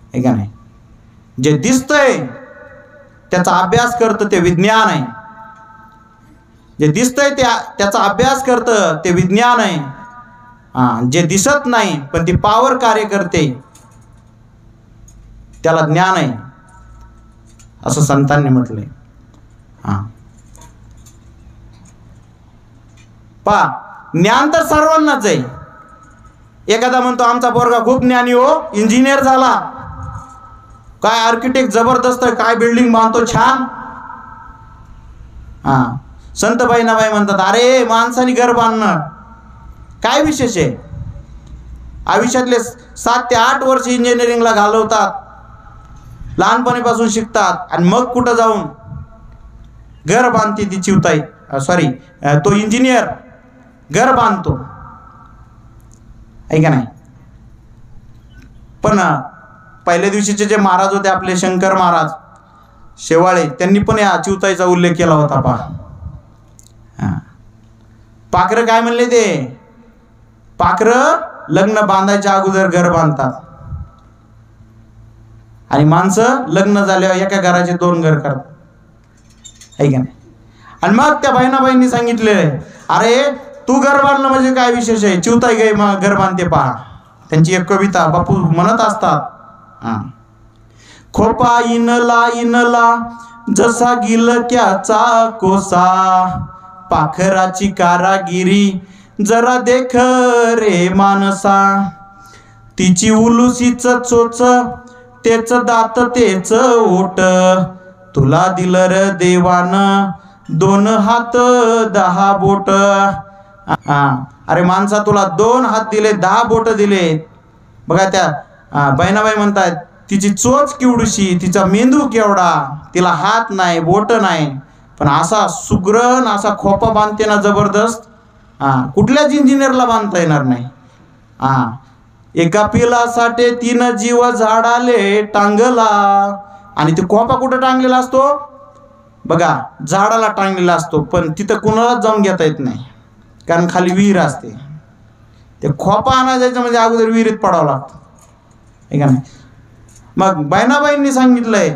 आहे का नाही. जे दिसतंय त्याचा अभ्यास करतं ते विज्ञान आहे, जे दिसतंय त्याचा अभ्यास करतं ते विज्ञान आहे. जे दिसत नाही पण ती पावर कार्य करते त्याला ज्ञान आहे, असं संतांनी म्हटलंय. पा ज्ञान तर सर्वांनाच आहे. एखादा म्हणतो आमचा पोरगा खूप ज्ञानी हो, इंजिनियर झाला, काय आर्किटेक्ट जबरदस्त, काय बिल्डिंग बांधतो छान. संत बहिणाबाई म्हणतात अरे माणसाने घर बांधणं काय विशेष आहे. आयुष्यातले 7 ते 8 वर्ष इंजिनिअरिंगला घालवतात, लहानपणीपासून शिकतात आणि मग कुठं जाऊन घर बांधते ती चिवताई, तो इंजिनियर घर बांधतो, आहे का नाही. पण पहिल्या दिवशीचे जे महाराज होते आपले शंकर महाराज शेवाळे, त्यांनी पण या चिवताईचा उल्लेख केला होता. पाखरं काय म्हणले ते, पाखरं लग्न बांधायच्या अगोदर घर बांधतात आणि माणसं लग्न झाल्यावर एका घराचे 2 घर करतात, आहे का नाही. आणि मग त्या बहिणाबाईंनी सांगितले अरे तू घर बांधलं म्हणजे काय विशेष आहे, चिवताई गाई घर बांधते पहा. त्यांची एक कविता बापू म्हणत असतात. खोपा इनला इनला जसा गिलक्याचा कोसा, पाखराची कारागिरी जरा देख रे मानसा, तिची उलुसीच चोच तेच दात तेच ओट, तुला दिलं र देवान 2 हात 10 बोट. अरे माणसा तुला 2 हात दिले 10 बोट दिले. बघा त्या बहिणाबाई म्हणतात तिची चोच केवढीशी, तिचा मेंदू केवढा, तिला हात नाही बोट नाही, पण असा सुग्रण असा खोपा बांधते ना जबरदस्त, कुठल्याच इंजिनियरला बांधता येणार नाही. एका पिलासाठी 3 जीव झाडाले टांगला. आणि ते खोपा कुठं टांगलेला असतो बघा, झाडाला टांगलेला असतो, पण तिथं कुणालाच जाऊन घेता येत नाही कारण खाली विहीर असते. ते खोपा आणायला जायचं म्हणजे अगोदर विहिरीत पडावं लागतं, आहे का नाही. मग बहिणाबाईंनी सांगितलंय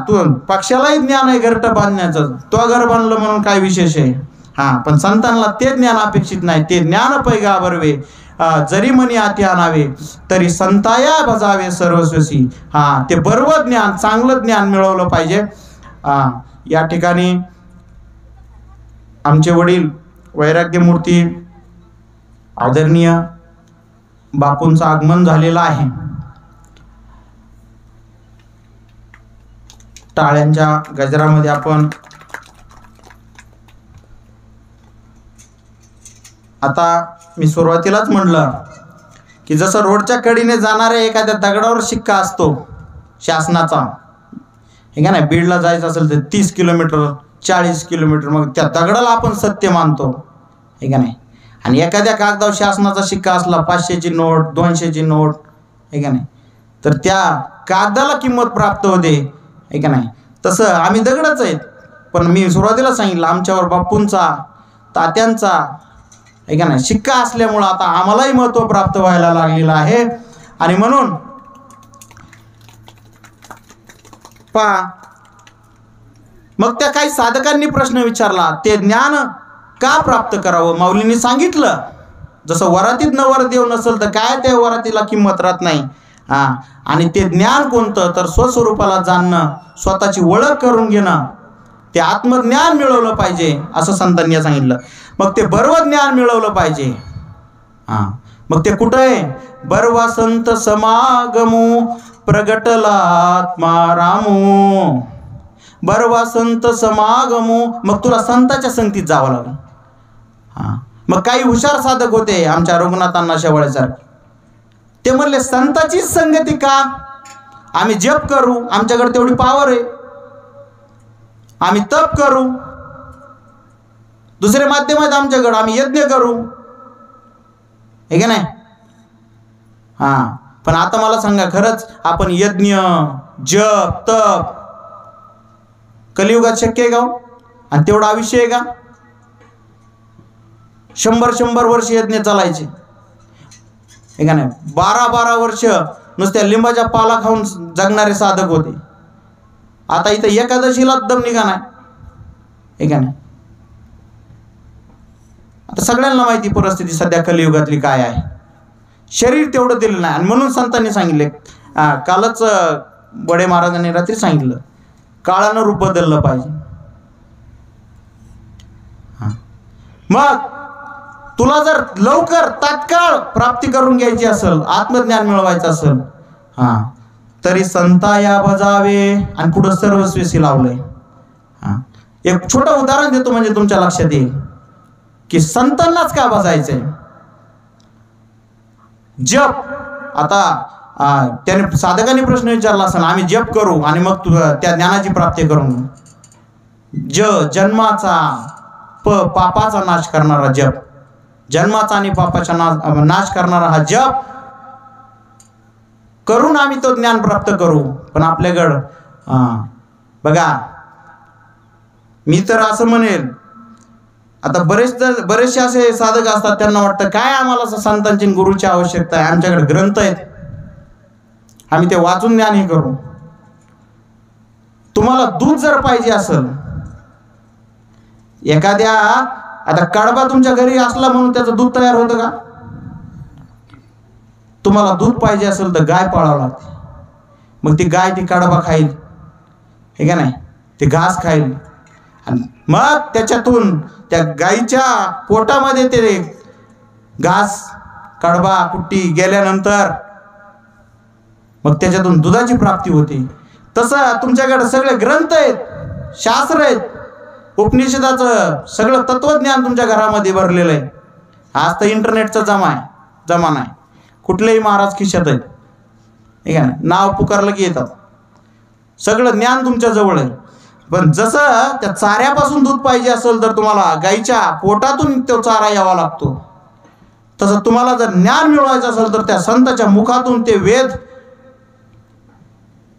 तू पक्षालाही ज्ञान आहे घरटं बांधण्याचं, तो घर बांधलं म्हणून काय विशेष आहे. पण संतांना ते ज्ञान अपेक्षित नाही, ते ज्ञान पैगा बरवे जरी मनी आती आणावे तरी संताया भजावे सर्वस्वसी. ते बर्व ज्ञान, चांगलं ज्ञान मिळवलं पाहिजे. या ठिकाणी आमचे वडील वैराग्यमूर्ती आदरणीय बापूंचं आगमन झालेलं आहे. टाळ्यांच्या गजरामध्ये आपण आता मी सुरुवातीलाच म्हणलं की जसं रोडच्या कडेने जाणाऱ्या एखाद्या दगडावर शिक्का असतो शासनाचा, हे का नाही, बीडला जायचं असेल तर 30 किलोमीटर 40 किलोमीटर, मग त्या दगडाला आपण सत्य मानतो, हे का नाही. आणि एखाद्या कागदावर शासनाचा शिक्का असला 500ची नोट 200ची नोट, हे का नाही, तर त्या कागदाला किंमत प्राप्त होते, हे का नाही. तसं आम्ही दगडच आहेत, पण मी सुरुवातीला सांगितलं आमच्यावर बापूंचा तात्यांचा, हे का नाही, शिक्का असल्यामुळं आता आम्हालाही महत्त्व प्राप्त व्हायला लागलेलं आहे. आणि म्हणून मग त्या काही साधकांनी प्रश्न विचारला, ते ज्ञान का प्राप्त करावं. माऊलींनी सांगितलं जसं वरातीत नवर देव नसेल तर काय त्या वरातीला किंमत राहत नाही. आणि ते ज्ञान कोणतं, तर स्वस्वरूपाला जाणणं, स्वतःची ओळख करून घेणं, ते आत्मज्ञान मिळवलं पाहिजे असं संतांनी सांगितलं. मग ते बर्व ज्ञान मिळवलं पाहिजे. मग ते कुठं आहे, बर्वा संत समागमू प्रगटला आत्मा रामू. बर्वा संत समागमू, मग तुला संताच्या संगतीत जावं लागलं. मग काही हुशार साधक होते आमच्या रघुनाथांना शेवाळेसारखे, ते म्हणले संताचीच संगती का, आम्ही जप करू, आमच्याकडे तेवढी पावर आहे, आम्ही तप करू, दुसरे माध्यम आहेत आमच्याकडे, आम्ही यज्ञ करू, हे का नाही. पण आता मला सांगा, खरंच आपण यज्ञ जप तप कलियुगात शक्य आहे का? आणि तेवढा आयुष्य आहे का? 100 वर्ष यज्ञ चालायचे, हे का नाही. 12 वर्ष नुसत्या लिंबाच्या पाला खाऊन जगणारे साधक होते. आता इथं एकादशीला दम निघा नाही, हे का नाही. आता सगळ्यांना माहिती परिस्थिती सध्या कलियुगातली काय आहे. शरीर तेवढं दिलं नाही. आणि म्हणून संतांनी सांगितले, कालच बडे महाराजांनी रात्री सांगितलं, काळानं रूप बदललं पाहिजे. मग तुला जर लवकर तात्काळ प्राप्ती करून घ्यायची असेल, आत्मज्ञान मिळवायचं असेल, तरी संताया भजावे. आणि पुढं सर्वस्वीसी लावलंय. एक छोटं उदाहरण देतो म्हणजे तुमच्या लक्षात येईल की संतांनाच का भजायचंय. जप, आता त्याने साधकांनी प्रश्न विचारला असेल, आम्ही जप करू आणि मग त्या ज्ञानाची प्राप्ती करून, जन्माचा पापाचा नाश करणारा जप, जन्माचा आणि पापाचा नाश करणारा हा जप करून आम्ही तो ज्ञान प्राप्त करू. पण आपल्याकडं बघा, मी तर असं म्हणेल, आता बरेचसे असे साधक असतात, त्यांना वाटतं काय आम्हाला संतांची गुरुची आवश्यकता आहे, आमच्याकडे ग्रंथ आहेत, आम्ही ते वाचून ज्ञान हे करू. तुम्हाला दूध जर पाहिजे असेल, एखाद्या, आता कडबा तुमच्या घरी असला म्हणून त्याचं दूध तयार होतं का? तुम्हाला दूध पाहिजे असेल तर गाय पाळावं लागते. मग ती गाय ती कडबा खाईल, हे का नाही, ते घास खाईल. आणि मग त्याच्यातून त्या गायीच्या पोटामध्ये ते घास कडबा कुट्टी गेल्यानंतर मग त्याच्यातून दुधाची प्राप्ती होते. तसं तुमच्याकडे सगळे ग्रंथ आहेत, शास्त्र आहेत, उपनिषदाचं सगळं तत्वज्ञान तुमच्या घरामध्ये भरलेलं आहे. आज तर इंटरनेटचा जमाना आहे, कुठलेही महाराज खिशात आहेत, ठीक आहे ना, नाव पुकारलं की येतात, सगळं ज्ञान तुमच्या जवळ आहे. पण जसं त्या चाऱ्यापासून दूध पाहिजे असेल तर तुम्हाला गाईच्या पोटातून तो चारा यावा लागतो, तसं तुम्हाला जर ज्ञान मिळवायचं असेल तर त्या संताच्या मुखातून ते वेद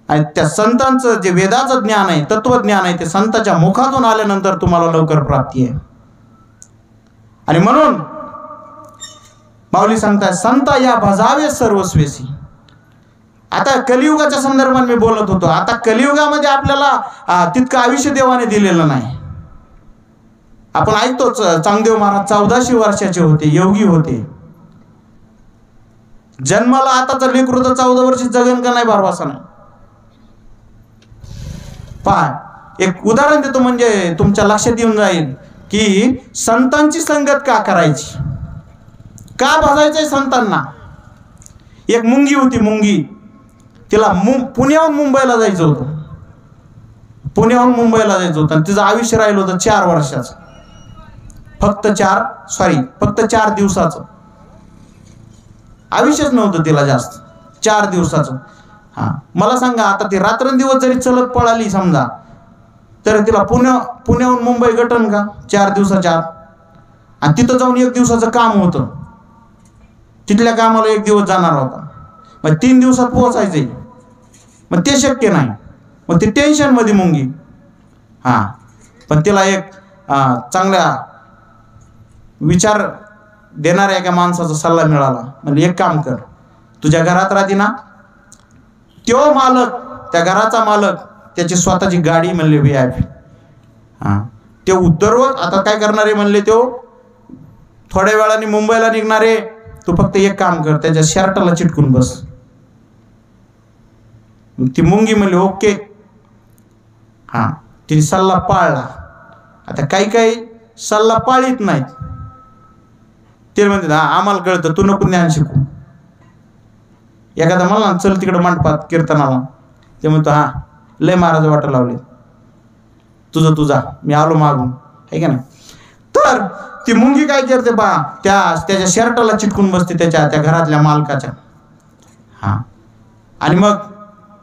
आणि त्या संतांचं जे वेदाचं ज्ञान आहे, तत्वज्ञान आहे, ते संताच्या मुखातून आल्यानंतर तुम्हाला लवकर प्राप्ती आहे. आणि म्हणून माऊली सांगताय, संता या भजावे सर्वस्वेसी. आता कलियुगाच्या संदर्भात मी बोलत होतो. आता कलियुगामध्ये आपल्याला तितकं आयुष्य देवाने दिलेलं नाही. आपण ऐकतोच, चांगदेव महाराज 1400 वर्षाचे होते, योगी होते. जन्माला आताचा लेकरू तर 14 वर्ष जगन का नाही बारवासा नाही. पहा, एक उदाहरण देतो म्हणजे तुमच्या लक्षात येऊन जाईल की संतांची संगत का करायची, का भाजायचंय संतांना. एक मुंगी होती, मुंगी. तिला पुण्याहून मुंबईला जायचं होतं. पुण्याहून मुंबईला जायचं होतं आणि तिचं आयुष्य राहिलं होतं 4 वर्षाचं. फक्त 4 दिवसाचं आयुष्यच नव्हतं तिला जास्त, 4 दिवसाचं. हां, मला सांगा, आता ती रात्रंदिवस जरी चलत पळाली समजा, तर तिला पुण्याहून मुंबई गटन का 4 दिवसाच्या आत. आणि तिथं जाऊन 1 दिवसाचं काम होतं. तिथल्या कामाला 1 दिवस जाणार होता, मग 3 दिवसात पोहोचायचंय. मग ते शक्य नाही. मग ती टेन्शनमध्ये मुंगी. हां, पण तिला एक चांगल्या विचार देणाऱ्या एका माणसाचा सल्ला मिळाला. म्हणजे एक काम कर, तुझ्या घरात राहते ना, तो मालक, त्या घराचा मालक, त्याची स्वतःची गाडी म्हणले VIP. हां, ते दररोज आता काय करणारे म्हणले, तो थोड्या वेळाने मुंबईला निघणारे. तू फक्त एक काम कर, त्याच्या शर्टाला चिटकून बस. ती मुंगी म्हणली ओके. हां, तिने सल्ला पाळला. आता काही सल्ला पाळीत नाहीत. ते म्हणते आम्हाला कळतं, तू नको ज्ञान शिकू. एखादा मला चल तिकडं मंडपात कीर्तनाला, ते म्हणतो हां लय महाराज वाटा लावले, तुझा मी आलो मागून, आहे का नाही. तर ती मुंगी काय करते बा, त्याच्या शर्टाला चिटकून बसते त्या घरातल्या मालकाच्या. हां, आणि मग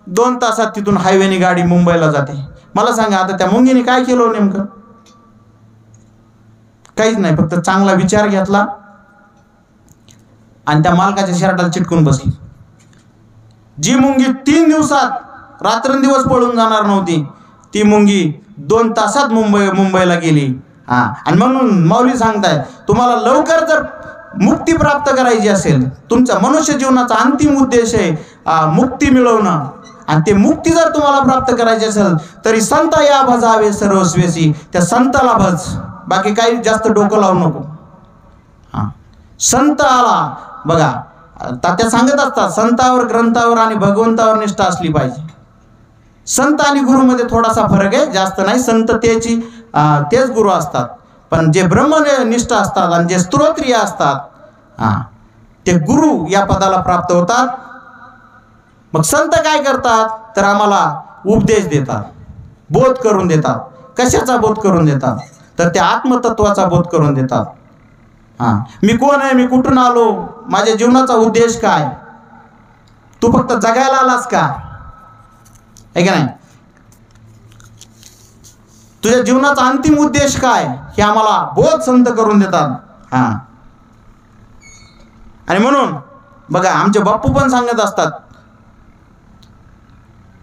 2 तासात तिथून हायवेने गाडी मुंबईला जाते. मला सांगा, आता त्या मुंगीने काय केलं नेमकं? काहीच नाही, फक्त चांगला विचार घेतला आणि त्या मालकाच्या शर्टाला चिटकून बसली. जी मुंगी 3 दिवसात रात्रंदिवस पळून जाणार नव्हती, ती मुंगी 2 तासात मुंबईला गेली. हां, आणि म्हणून माऊली सांगतायत, तुम्हाला लवकर जर मुक्ती प्राप्त करायची असेल, तुमच्या मनुष्य जीवनाचा अंतिम उद्देश आहे मुक्ती मिळवणं, आणि ते मुक्ती जर तुम्हाला प्राप्त करायची असेल तरी संत या भजावे सर्वस्वेसी. त्या संताला भज, बाकी काही जास्त डोकं लावू नको. हां, संत आला बघा, तात्या सांगत असतात, संतावर, ग्रंथावर आणि भगवंतावर निष्ठा असली पाहिजे. संत आणि गुरुमध्ये थोडासा फरक आहे, जास्त नाही. संत तेच गुरु असतात, पण जे ब्रह्मनिष्ठ असतात आणि जे स्तोत्रीय असतात, हां, ते गुरु या पदाला प्राप्त होतात. मग संत काय करतात, तर आम्हाला उपदेश देतात, बोध करून देतात. कशाचा बोध करून देतात, तर त्या आत्मतत्वाचा बोध करून देतात. हां, मी कोण आहे, मी कुठून आलो, माझ्या जीवनाचा उद्देश काय, तू फक्त जगायला आलास का, आहे का नाही, तुझ्या जीवनाचा अंतिम उद्देश काय, हे आम्हाला बोध संत करून देतात. हां, आणि म्हणून बघा, आमचे बाप्पू पण सांगत असतात,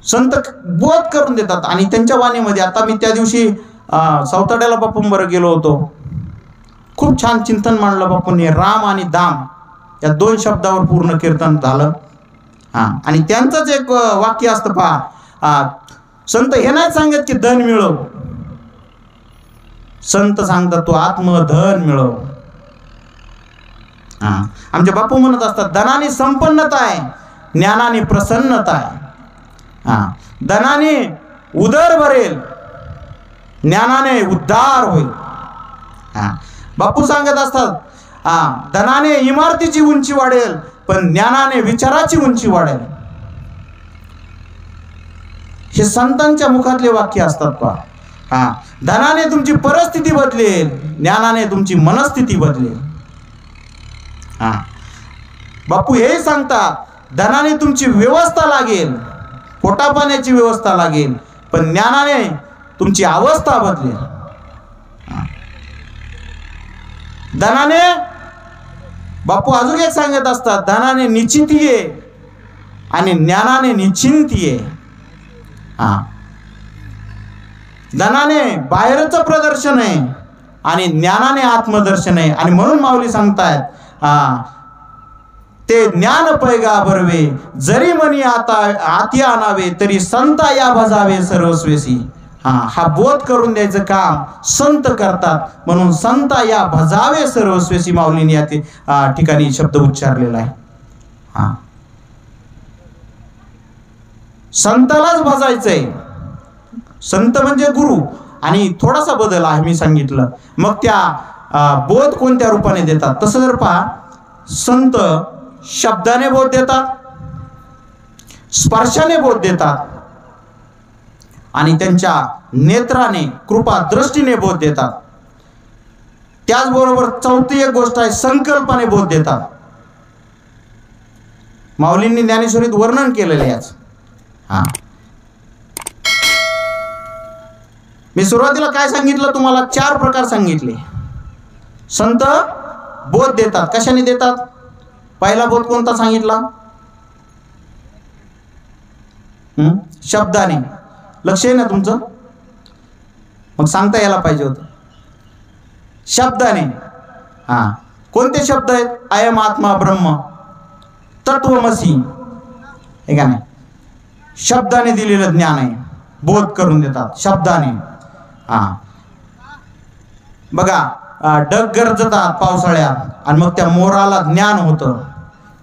संत बोध करून देतात. आणि त्यांच्या वाणीमध्ये, आता मी त्या दिवशी सौताड्याला बाप्पूंबरोबर गेलो होतो, खूप छान चिंतन मांडलं बापूंनी. राम आणि दाम या 2 शब्दावर पूर्ण कीर्तन झालं. हां, आणि त्यांचंच एक वाक्य असतं पहा, संत हे नाही सांगत की धन मिळव, संत सांगतात तू आत्मधन मिळव. हां, आमचे बापू म्हणत असतात, धनाने संपन्नता आहे, ज्ञानाने प्रसन्नता आहे. हां, धनाने उदर भरेल, ज्ञानाने उद्धार होईल. हां, बापू सांगत असतात, हां, धनाने इमारतीची उंची वाढेल, पण ज्ञानाने विचाराची उंची वाढेल. हे संतांच्या मुखातले वाक्य असतात पहा. हां, धनाने तुमची परिस्थिती बदलेल, ज्ञानाने तुमची मनस्थिती बदलेल. हां, बापू हे सांगतात, धनाने तुमची व्यवस्था लागेल, पोटापाण्याची व्यवस्था लागेल, पण ज्ञानाने तुमची अवस्था बदलेल. धनाने, बापू अजून एक सांगत असतात, धनाने निश्चिती आहे आणि ज्ञानाने निश्चिंती आहे. हां, धनाने बाहेरचं प्रदर्शन आहे आणि ज्ञानाने आत्मदर्शन आहे. आणि म्हणून माऊली सांगतायत, हां, ते ज्ञान पैगा भरवे, जरी मनी आती आणावे, तरी संता या भजावे सर्वस्वेसी. हां, हा बोध करून द्यायचं काम संत करतात, म्हणून संता या भजावे सर्वस्वेसी माऊलीने या ठिकाणी शब्द उच्चारलेला आहे. हा, संतालाच भजायचंय. संत म्हणजे गुरु. आणि थोडासा बदल आहे मी सांगितलं. मग त्या बोध कोणत्या रूपाने देतात? तसं जर पहा, संत शब्दाने बोध देतात, स्पर्शाने बोध देतात आणि त्यांच्या नेत्राने कृपा दृष्टीने बोध देतात. त्याचबरोबर चौथी एक गोष्ट आहे, संकल्पाने बोध देतात. माऊलींनी ज्ञानेश्वरीत वर्णन केलेलं याच. हा, मी सुरुवातीला काय सांगितलं तुम्हाला? 4 प्रकार सांगितले. संत बोध देतात. कशाने देतात? पहिला बोध कोणता सांगितला? शब्दाने. लक्ष आहे ना तुमचं? मग सांगता यायला पाहिजे होतं. शब्दाने. हा, कोणते शब्द आहेत? अयम आत्मा ब्रह्म, तत्वमसी, हे का नाही? शब्दाने दिलेलं ज्ञान आहे. बोध करून देतात शब्दाने. हा, बघा, ढग गरजतात पावसाळ्यात आणि मग त्या मोराला ज्ञान होतं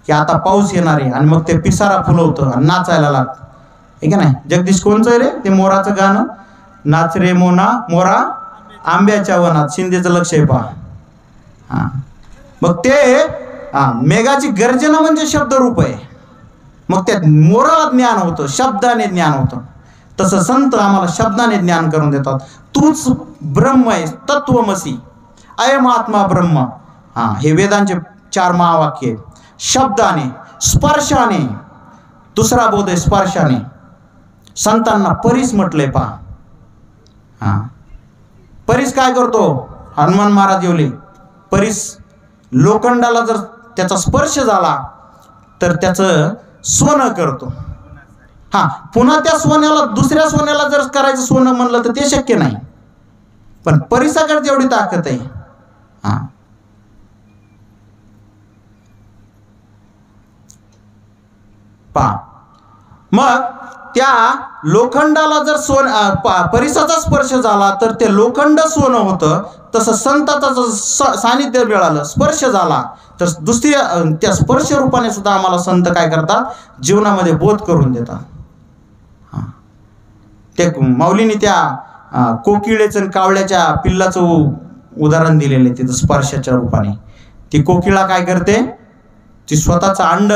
की आता पाऊस येणार आहे आणि मग ते पिसारा फुलवतं आणि नाचायला लागतं, हे का नाही? जगदीश कोणचं रे ते मोराचं गाणं? नाच रे मोरा आंब्याच्या वनात. शिंदेचं लक्ष आहे पहा. हा, मग ते मेघाची गर्जना म्हणजे शब्दरूप आहे. मग त्या मोराला ज्ञान होतं, शब्दाने ज्ञान होतं. तसं संत आम्हाला शब्दाने ज्ञान करून देतात. तूच ब्रह्म आहे, तत्वमसी, अयम आत्मा ब्रह्म. हा, हे वेदांचे 4 महावाक्य आहेत. शब्दाने, स्पर्शाने. दुसरा बोध आहे स्पर्शाने. संतांना परीस म्हटलंय पहा. हा, परीस काय करतो? हनुमान महाराज येवले परीस लोखंडाला जर त्याचा स्पर्श झाला तर त्याचं सोनं करतो. हा, पुन्हा त्या सोन्याला दुसऱ्या सोन्याला जर करायचं सोनं म्हणलं तर ते शक्य नाही. पण परिसाकडे तेवढी ताकद आहे. हा, पहा, मग त्या लोखंडाला जर परिसाचा स्पर्श झाला तर ते लोखंड सोनं होतं. तसं संताचा जर सानिध्य मिळालं, स्पर्श झाला, तर दुसऱ्या त्या स्पर्श रूपाने सुद्धा आम्हाला संत काय करतात? जीवनामध्ये बोध करून देतात. हा, ते माऊलीने त्या कोकिळेचं आणि कावळ्याच्या पिल्लाचं उदाहरण दिलेलं आहे तिथं स्पर्शाच्या रूपाने. ती कोकिळा काय करते? ती स्वतःचं अंड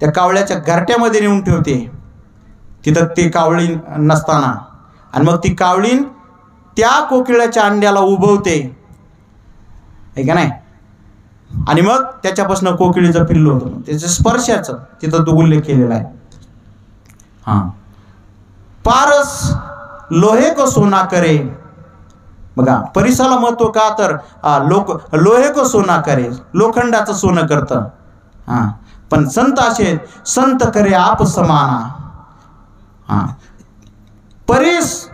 त्या कावळ्याच्या घरट्यामध्ये नेऊन ठेवते. तिथं ते कावळी नसताना, आणि मग ती कावळीन त्या कोकिळ्याच्या अंड्याला उभवते, आहे का नाही? आणि मग त्याच्यापासून कोकिळीचं पिल्लू होतं. त्याच्या स्पर्शाचं तिथं तो उल्लेख केलेला आहे. हा, पारस लोहे को सोना करे. बघा, परिसाला महत्व का? तर लोहे को सोना करे, लोखंडाचं सोनं करतं. हा, पण संत असे, संत करे आप समाना. हा, परीस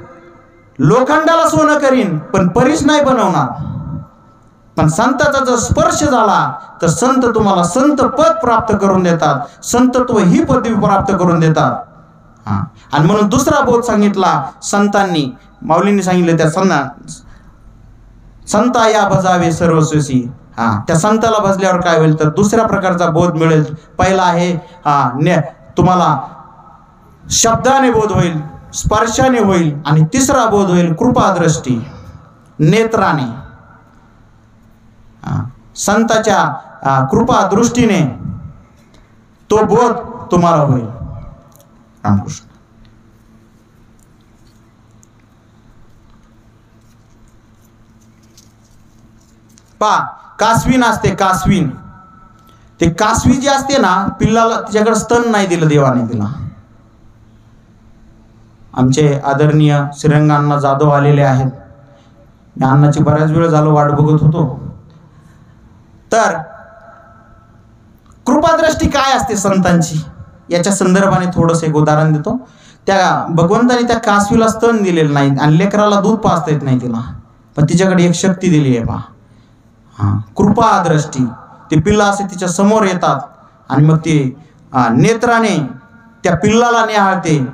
लोखंडाला सोनं करीन पण परीस नाही बनवणार. पण संताचा जर स्पर्श झाला तर संत तुम्हाला संत पद प्राप्त करून देतात, संतत्व ही पदवी प्राप्त करून देतात. हा, आणि म्हणून दुसरा बोध सांगितला संतांनी, माऊलींनी सांगितलं त्या संता या भजावे सर्वस्वसी. हा, त्या संताला भजल्यावर काय होईल तर दुसऱ्या प्रकारचा बोध मिळेल. पहिला आहे तुम्हाला शब्दाने बोध होईल, स्पर्शाने होईल, आणि तिसरा बोध होईल कृपादृष्टी, नेत्राने. संताच्या कृपा दृष्टीने तो बोध तुम्हाला होईल. रामकृष्ण. पा कासवीन असते, कासवीन. ते कासवी जी असते ना, पिल्लाला तिच्याकडे स्तन नाही दिलं देवाने तिला. आमचे आदरणीय श्रीरंगांना जाधव आलेले आहेत. मी अण्णाची बऱ्याच वेळ झालं वाट बघत होतो. तर कृपादृष्टी काय असते संतांची याच्या संदर्भाने थोडंसं एक उदाहरण देतो. त्या भगवंताने त्या कासवीला स्तन दिलेलं नाही आणि लेकराला दूध पाजता येत नाही तिला, पण तिच्याकडे एक शक्ती दिली आहे पहा. हा, कृपादृष्टी. ते पिल्ला असे तिच्या समोर येतात आणि मग ते नेत्राने त्या पिल्लाला निहाळते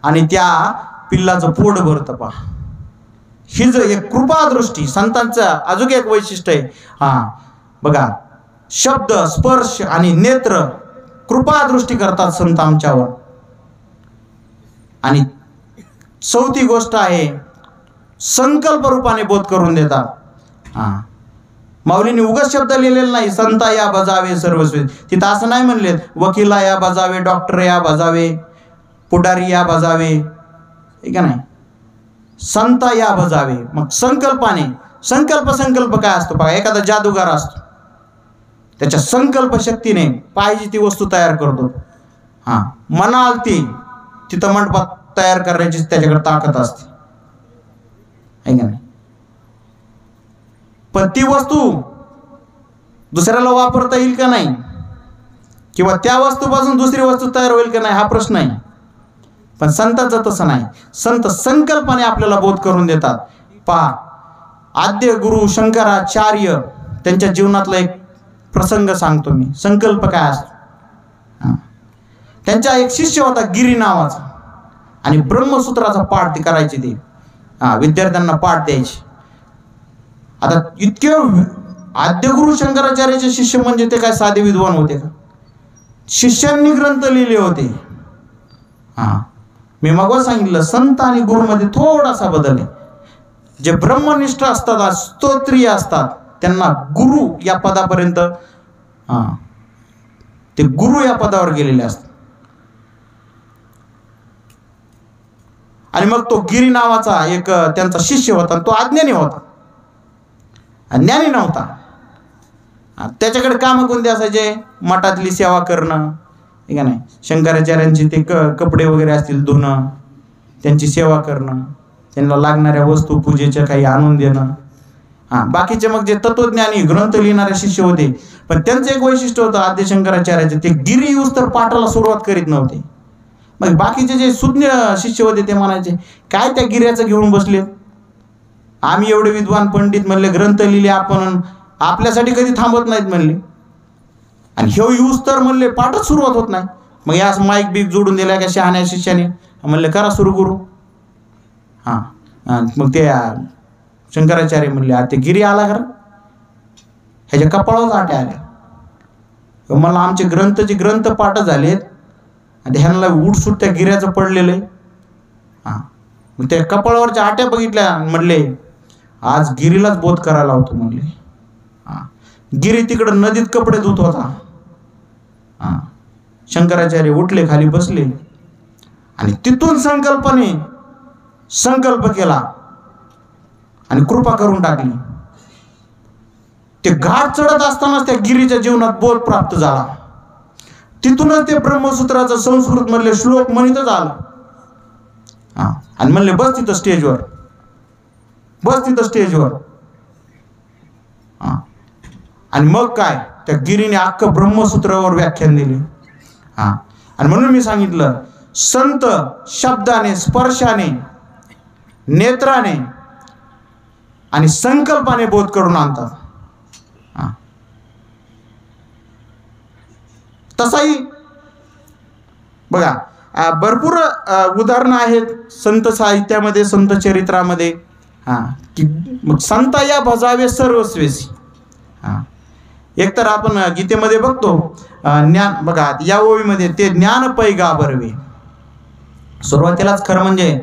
आणि त्या पिल्लाचं पोट भरतं पहा. ही जो एक कृपादृष्टी संतांचं अजून एक वैशिष्ट्य आहे. हा, बघा, शब्द, स्पर्श आणि नेत्र कृपा दृष्टी करतात संत आमच्यावर. आणि चौथी गोष्ट आहे संकल्प रूपाने बोध करून देतात. माऊलींनी उगाच शब्द लिहिलेला नाही, संता या बजावे सर्वस्वी. तिथं असं नाही म्हणले वकिला या बजावे, डॉक्टर या बजावे, पुढारी या बजावे, हे का नाही, संता या बजावे. मग संकल्पाने, संकल्प काय असतो बघा, एखादा जादूगार असतो, त्याच्या संकल्प शक्तीने पाहिजे ती वस्तू तयार करतो. म्हणाल ती तिथं मंडपात तयार करण्याची त्याच्याकडे ताकद असते, आहे का नाही. पण ती वस्तू दुसऱ्याला वापरता येईल का नाही, किंवा त्या वस्तूपासून दुसरी वस्तू तयार होईल का नाही हा प्रश्न आहे. पण संतांचं तसं नाही. संत संकल्पाने आपल्याला बोध करून देतात. पहा, आद्य गुरु शंकराचार्य त्यांच्या जीवनातला एक प्रसंग सांगतो मी. संकल्प काय असतो. त्यांचा एक शिष्य होता गिरी नावाचा, आणि ब्रह्मसूत्राचा पाठ ते करायचे. ते विद्यार्थ्यांना पाठ द्यायचे. आता इतके आद्यगुरु शंकराचार्याचे शिष्य म्हणजे ते काय साधे विद्वान होते का. शिष्यांनी ग्रंथ लिहिले होते. मी मग सांगितलं संत आणि गुरुमध्ये थोडासा बदल आहे. जे ब्रह्मनिष्ठ असतात, स्तोत्रीय असतात, त्यांना गुरु या पदापर्यंत ते गुरु या पदावर गेलेले असतात. आणि मग तो गिरी नावाचा एक त्यांचा शिष्य होता, तो अज्ञानी होता, ज्ञानी नव्हता. त्याच्याकडे कामं कोणते असायचे, मठातली सेवा करणं, ठीक आहे नाही, शंकराचार्यांची ते कपडे वगैरे असतील धुणं, त्यांची सेवा करणं, त्यांना लागणाऱ्या वस्तू पूजेच्या काही आणून देणं. बाकीचे मग जे तत्वज्ञानी ग्रंथ लिहिणारे शिष्य होते, पण त्यांचं एक वैशिष्ट्य होतं आद्य शंकराचार्याचे, ते गिरी येऊस तर पाठाला सुरुवात करीत नव्हते. मग बाकीचे जे सुज्ञ शिष्य होते ते म्हणायचे काय त्या गिऱ्याचं घेऊन बसले, आम्ही एवढे विद्वान पंडित म्हणले, ग्रंथ लिहिले आपण, आपल्यासाठी कधी थांबत नाहीत म्हणले. आणि हे येऊस तर म्हणले पाठच सुरुवात होत नाही. मग यास माईक बीक जोडून दिला का शहाण्या शिष्याने, म्हणले करा सुरू करू. मग ते शंकराचार्य म्हणले ते गिरी आला खरं, ह्याच्या कपाळावर आट्या आल्या. मला आमचे ग्रंथ पाठ झालेत आणि ह्यांना उठसूट त्या गिऱ्याचं पडलेलं आहे. मग त्या कपाळावरच्या आट्या बघितल्या, म्हणले आज गिरीलाच बोध करायला होतो म्हणले. गिरी तिकडं नदीत कपडे धुत होता. शंकराचार्य उठले, खाली बसले, आणि तिथून संकल्प केला आणि कृपा करून टाकली. ते घाट चढत असतानाच त्या गिरीच्या जीवनात बोध प्राप्त झाला. तिथूनच ते ब्रह्मसूत्राचा संस्कृत मधले श्लोक म्हणतच आला. आणि म्हणले बस तिथं स्टेजवर. आणि मग काय, त्या गिरीने अख्खं ब्रह्मसूत्रावर व्याख्यान दिले. आणि म्हणून मी सांगितलं संत शब्दाने, स्पर्शाने, नेत्राने आणि संकल्पाने बोध करून आणतात. तसाही बघा भरपूर उदाहरणं आहेत संत साहित्यामध्ये, संत चरित्रामध्ये. की मग संता या भजावे सर्वस्वेसी. एकतर आपण गीतेमध्ये बघतो ज्ञान, बघा या ओळीमध्ये ते ज्ञान पैगा बरवे. सुरुवातीलाच खरं म्हणजे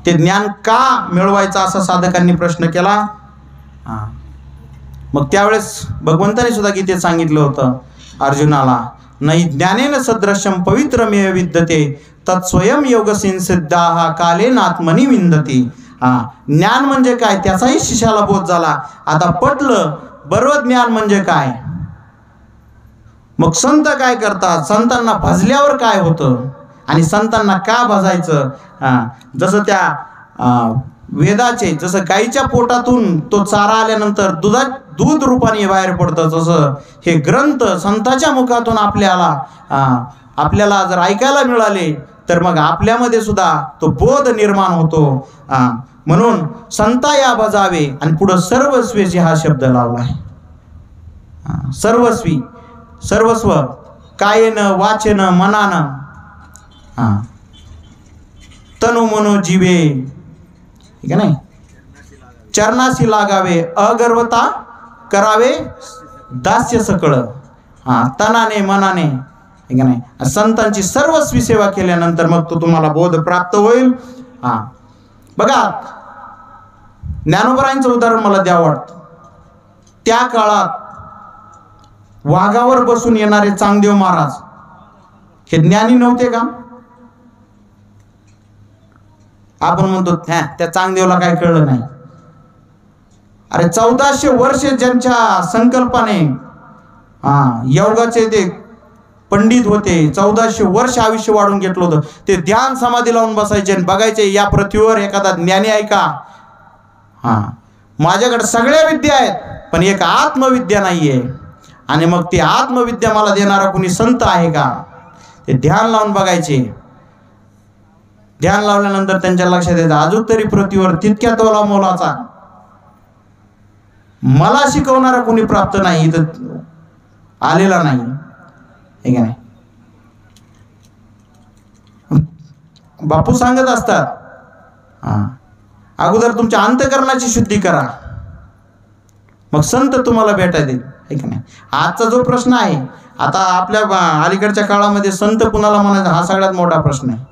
ते ज्ञान का मिळवायचं असा साधकांनी प्रश्न केला. मग त्यावेळेस भगवंताने सुद्धा गीतेत सांगितलं होतं अर्जुनाला, नाही ज्ञानेन सदृशम पवित्रमेव विद्यते तत्स्वयं योगसिन सिद्धाः कालेन आत्मनि विंदती. ज्ञान म्हणजे काय त्याचाही शिष्याला बोध झाला. आता पटलं बरोबर ज्ञान म्हणजे काय. मग संत काय करतात, संतांना भजल्यावर काय होतं आणि संतांना का भजायचं. जसं त्या वेदाचे, जसं गाईच्या पोटातून तो चारा आल्यानंतर दूध रूपाने बाहेर पडतं, तसं हे ग्रंथ संतांच्या मुखातून आपल्याला जर ऐकायला मिळाले तर मग आपल्यामध्ये सुद्धा तो बोध निर्माण होतो. म्हणून संता या बजावे, आणि पुढं सर्वस्वीची हा शब्द लावला आहे. सर्वस्वी, सर्वस्व, कायेनं, वाचेनं, मनानं, तनु मनो जीवे, ठीक आहे नाही, चरणाशी लागावे, अगर्वता करावे दास्य सकळ, तनाने मनाने, ठीक आहे नाही, संतांची सर्वस्वी सेवा केल्यानंतर मग तो तुम्हाला बोध प्राप्त होईल. बघा ज्ञानोबरायांचं उदाहरण मला द्यावं वाटतं. त्या काळात वाघावर बसून येणारे चांगदेव महाराज हे ज्ञानी नव्हते का? आपण म्हणतो त्या चांगदेवला काय कळलं नाही. अरे 1400 वर्षे ज्यांच्या संकल्पाने योगाचे ते पंडित होते, 1400 वर्ष आयुष्य वाढून घेतलं होतं, ते ध्यान समाधी लावून बसायचे आणि बघायचे या पृथ्वीवर एखादा ज्ञानी आहे का. माझ्याकडे सगळ्या विद्या आहेत पण एक आत्मविद्या नाहीये, आणि मग ती आत्मविद्या मला देणारा कोणी संत आहे का. ते ध्यान लावून बघायचे. ध्यान लावल्यानंतर त्यांच्या लक्षात येतं अजून तरी पृथ्वीवर तितक्या तोला मोलाचा मला शिकवणारा कोणी प्राप्त नाही, इथं आलेला नाही, हे का नाही. बापू सांगत असतात अगोदर तुमच्या अंतःकरणाची शुद्धी करा, मग संत तुम्हाला भेटा देईल, हे का नाही. आजचा जो प्रश्न आहे आता आपल्या अलीकडच्या काळामध्ये संत कुणाला म्हणायचा हा सगळ्यात मोठा प्रश्न आहे.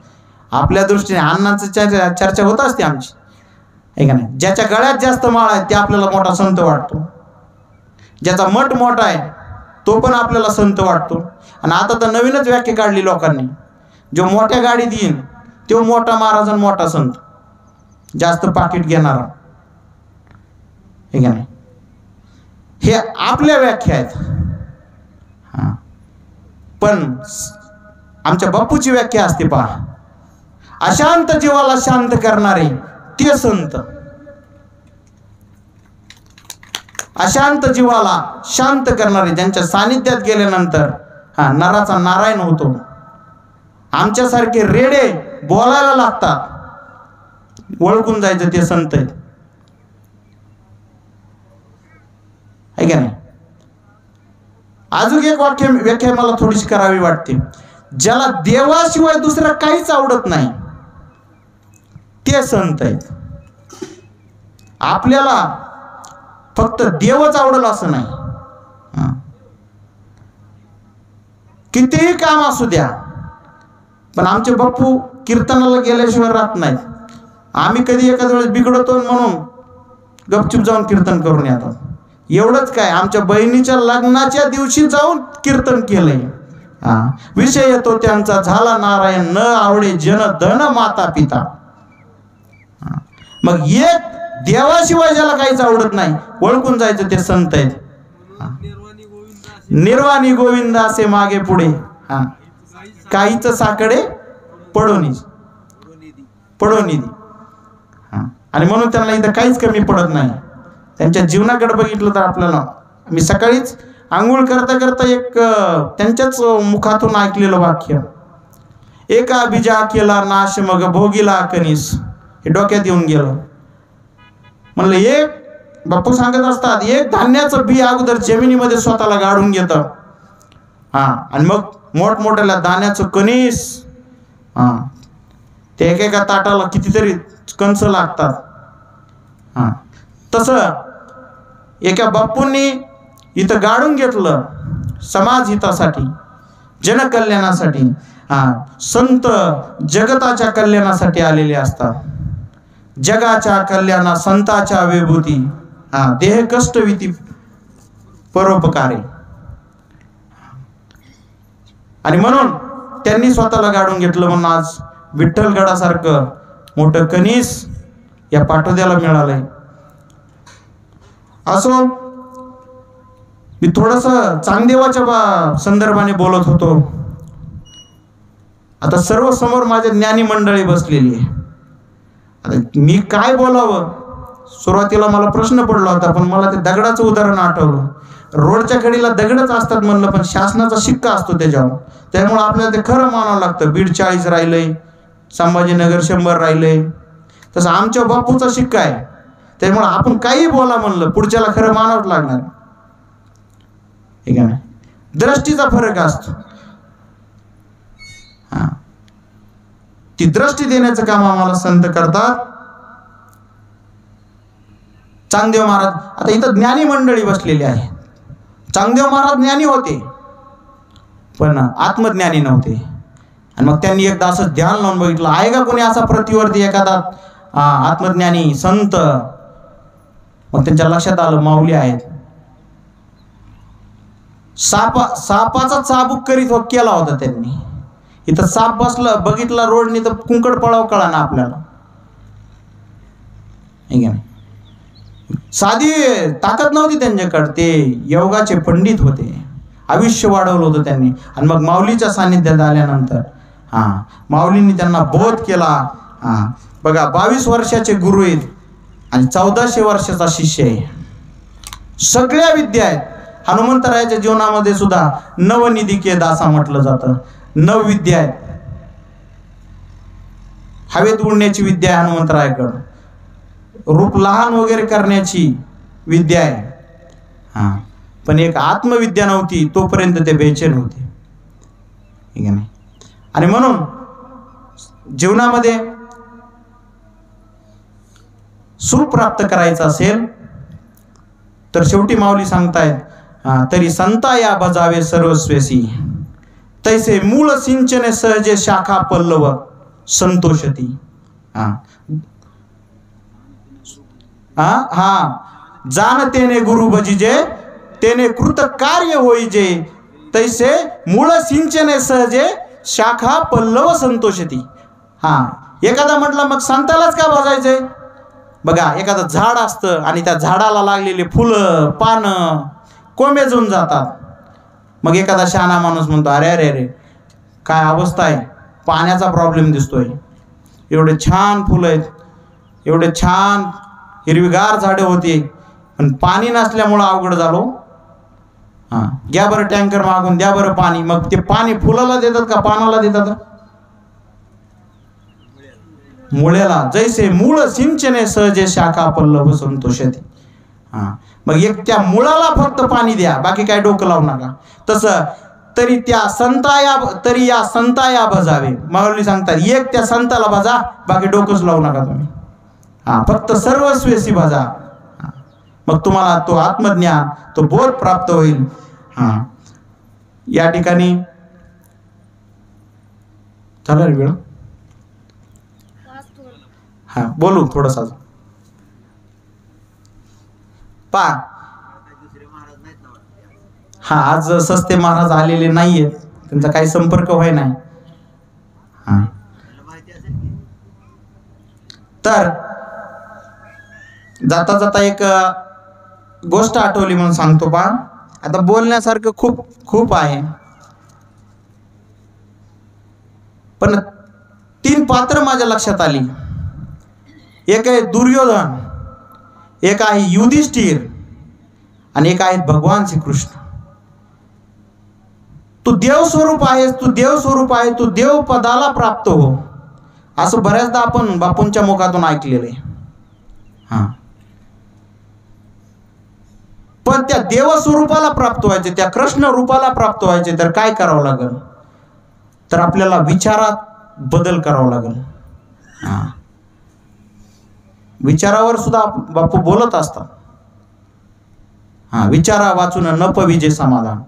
आपल्या दृष्टीने अण्णांची चर्चा होत असते आमची, हे का नाही. ज्याच्या गळ्यात जास्त माळ आहे ते आपल्याला मोठा संत वाटतो, ज्याचा मठ मोठा आहे तो पण आपल्याला संत वाटतो. आणि आता तर नवीनच व्याख्या काढली लोकांनी, जो मोठ्या गाडीत येईन तो मोठा महाराज आणि मोठा संत, जास्त पाकिट घेणारा, हे का नाही. हे आपल्या व्याख्या आहेत. पण आमच्या बापूची व्याख्या असते पहा, अशांत जीवाला शांत करणारे ते संत. अशांत जीवाला शांत करणारे, ज्यांच्या सानिध्यात गेल्यानंतर नराचा नारायण होतो. आमच्यासारखे रेडे बोलायला लागतात, ओळखून जायचं ते संत आहेत, है का नाही. अजून एक व्याख्या मला थोडीशी करावी वाटते. ज्याला देवाशिवाय दुसरं काहीच आवडत नाही ते संत आहेत. आपल्याला फक्त देवच आवडलं असं नाही, कितीही काम असू द्या. पण आमचे बाप्पू कीर्तनाला गेल्याशिवाय राहत नाहीत. आम्ही कधी एखाद्या वेळेस बिघडतो म्हणून गपचूप जाऊन कीर्तन करून येतो. एवढंच काय, आमच्या बहिणीच्या लग्नाच्या दिवशी जाऊन कीर्तन केलंय. विषय येतो त्यांचा झाला नारायण, न आवडे जन धन माता पिता. मग एक देवाशिवाय ज्याला काहीच आवडत नाही ओळखून जायचं ते संत आहेत. निर्वाणी गोविंद असे मागे पुढे, काहीच साकडे पडोनी. आणि म्हणून त्यांना इथं काहीच कमी पडत नाही. त्यांच्या जीवनाकडे बघितलं तर आपल्याला, मी सकाळीच आंघोळ करता करता एक त्यांच्याच मुखातून ऐकलेलं वाक्य, एका बीजा केला नाश मग भोगीला कणीस, हे डोक्यात येऊन गेलं. म्हणलं एक बापू सांगत असतात, एक धान्याचं बी अगोदर जमिनीमध्ये स्वतःला गाडून घेतं, आणि मग मोठमोठ्याला दाण्याचं कणीस, ते एकेका ताटाला कितीतरी कंस लागतात. तसं एका बापूंनी इथं गाडून घेतलं समाज हितासाठी, जनकल्याणासाठी. संत जगताच्या कल्याणासाठी आलेले असतात. जगाच्या कल्याणा संताच्या विभूती, देह कष्टविती परोपकारी. आणि म्हणून त्यांनी स्वतःला गाडून घेतलं, म्हणून आज विठ्ठलगडासारखं मोठं कणीस या पाटोद्याला मिळालंय. असो, मी थोडस चांगदेवाच्या संदर्भाने बोलत होतो. आता सर्व समोर माझ्या ज्ञानी मंडळी बसलेली आहे. आता मी काय बोलावं, सुरुवातीला मला प्रश्न पडला होता, पण मला ते दगडाचं उदाहरण आठवलं. रोडच्या कडेला दगडच असतात म्हणलं, पण शासनाचा शिक्का असतो त्याच्यावर, त्यामुळे आपल्याला ते खरं मानावं लागतं. बीड 40 राहिलंय, संभाजीनगर 100 राहिलंय. तसं आमच्या बापूचा शिक्का आहे, त्यामुळे आपण काही बोला म्हणलं पुढच्याला खरं मानावंच लागणार, ठीक आहे ना. दृष्टीचा फरक असतो. ती दृष्टी देण्याचं काम आम्हाला संत करतात. चांगदेव महाराज, आता इथं ज्ञानी मंडळी बसलेली आहे. चांगदेव महाराज ज्ञानी होते पण आत्मज्ञानी नव्हते. आणि मग त्यांनी एकदा असं ध्यान लावून बघितलं, आहे का कोणी असा पृथ्वीवरती एखादा आत्मज्ञानी संत? मग त्यांच्या लक्षात आलं माऊली आहेत. सापाचा चाबूक करीत केला होता त्यांनी. इथं साप बसला बघितला रोडनी तर कुंकड पळाव कळा ना आपल्याला. साधी ताकद नव्हती त्यांच्याकडे. ते योगाचे पंडित होते, आयुष्य वाढवलं होतं त्यांनी. आणि मग माऊलीच्या सानिध्यात आल्यानंतर माऊलींनी त्यांना बोध केला. बघा 22 वर्षाचे गुरु आहेत आणि 1400 वर्षाचा शिष्य आहे. सगळ्या विद्या आहेत. हनुमंतरायाच्या जीवनामध्ये सुद्धा नवनिधिके दासा म्हटलं जातं. नवविद्या आहेत. हवेत उडण्याची विद्या आहे हनुमंतरायाकडं. रूप लहान वगैरे करण्याची विद्या आहे. पण एक आत्मविद्या नव्हती, तोपर्यंत ते बेचैन होते. ठीक आहे. आणि म्हणून जीवनामध्ये सुख प्राप्त करायचं असेल तर शेवटी माऊली सांगतायत, तरी संता या बजावे सर्वस्वेसी, तैसे मूळ सिंचने सहजे शाखा पल्लव संतोषती. जाणतेने गुरु भजिजे, तेने कृत कार्य होईजे, तैसे मूळ सिंचने सहजे शाखा पल्लव संतोषती. एखादा म्हटलं मग संतालाच का भाजायचंय? बघा, एखादं झाड असतं आणि त्या झाडाला लागलेले फुलं पानं कोंबेजून जातात. मग एखादा शहाणा माणूस म्हणतो, अरे अरे अरे काय अवस्था आहे, पाण्याचा प्रॉब्लेम दिसतोय. एवढे छान फुलं आहेत, एवढे छान हिरवीगार झाडे होती, पण पाणी नसल्यामुळं अवघड झालो. घ्या बरं टँकर मागून द्या बरं पाणी. मग ते पाणी फुलाला देतात का पानाला देतात? मुळ्याला. जैसे मूळ सिंचने सहजे शाखा पल्लव संतोषती. मग एक त्या मुळाला फक्त पाणी द्या, बाकी काय डोकं लावू नका. तसं तरी या संताया भजावे. माऊली सांगतात, एक त्या संताला भजा, बाकी डोकंच लावू नका तुम्ही. फक्त सर्वस्वेसी भजा. मग तुम्हाला तो आत्मज्ञान, तो बोध प्राप्त होईल. या ठिकाणी झालं रे वेळ. बोलू थोडस. आज सस्ते महाराज आलेले नाहीयेत, त्यांचा काही संपर्क व्हाय नाही. तर जाता जाता एक गोष्ट आठवली म्हणून सांगतो. आता बोलण्यासारखं खूप खूप आहे, पण 3 पात्र माझ्या लक्षात आली. एक आहे दुर्योधन, एक आहे युधिष्ठिर आणि एक आहे भगवान श्रीकृष्ण. तू देवस्वरूप आहेस, तू देवस्वरूप आहे, तू देव पदाला प्राप्त हो, असं बऱ्याचदा आपण बापूंच्या मुखातून ऐकलेलं आहे. पण त्या देवस्वरूपाला प्राप्त व्हायचे, त्या कृष्ण रूपाला प्राप्त व्हायचे तर काय करावं लागेल? तर आपल्याला विचारात बदल करावा लागेल. विचारावर सुद्धा बापू बोलत असतात. विचारा वाचून न पविजे समाधान.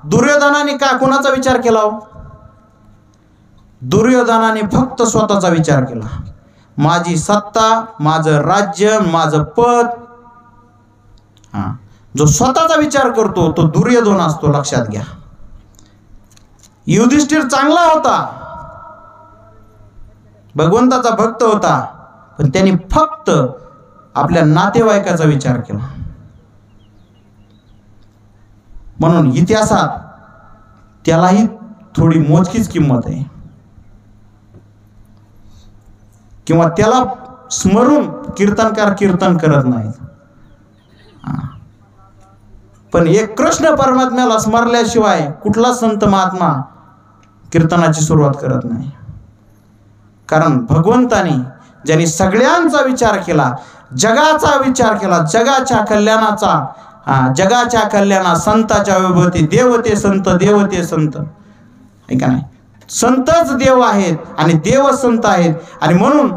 दुर्योधनाने काय कोणाचा विचार केला? दुर्योधनाने फक्त स्वतःचा विचार केला. माझी सत्ता, माझं राज्य, माझं पद. जो स्वतःचा विचार करतो तो दुर्योधन असतो, लक्षात घ्या. युधिष्ठिर चांगला होता, भगवंताचा भक्त होता, पण त्यांनी फक्त आपल्या नातेवाईकाचा विचार केला. म्हणून इतिहासात त्यालाही थोडी मोजकीच किंमत आहे, किंवा त्याला स्मरून कीर्तनकार कीर्तन करत नाहीत. पण एक कृष्ण परमात्म्याला स्मरल्याशिवाय कुठला संत महात्मा कीर्तनाची सुरुवात करत नाही. कारण भगवंताने ज्यांनी सगळ्यांचा विचार केला, जगाचा विचार केला, जगाच्या कल्याणाचा, जगाच्या कल्याणा संताच्या विभूती, देवते संत, देवते संत. ऐका नाही, संतच देव आहेत आणि देव संत आहेत. आणि म्हणून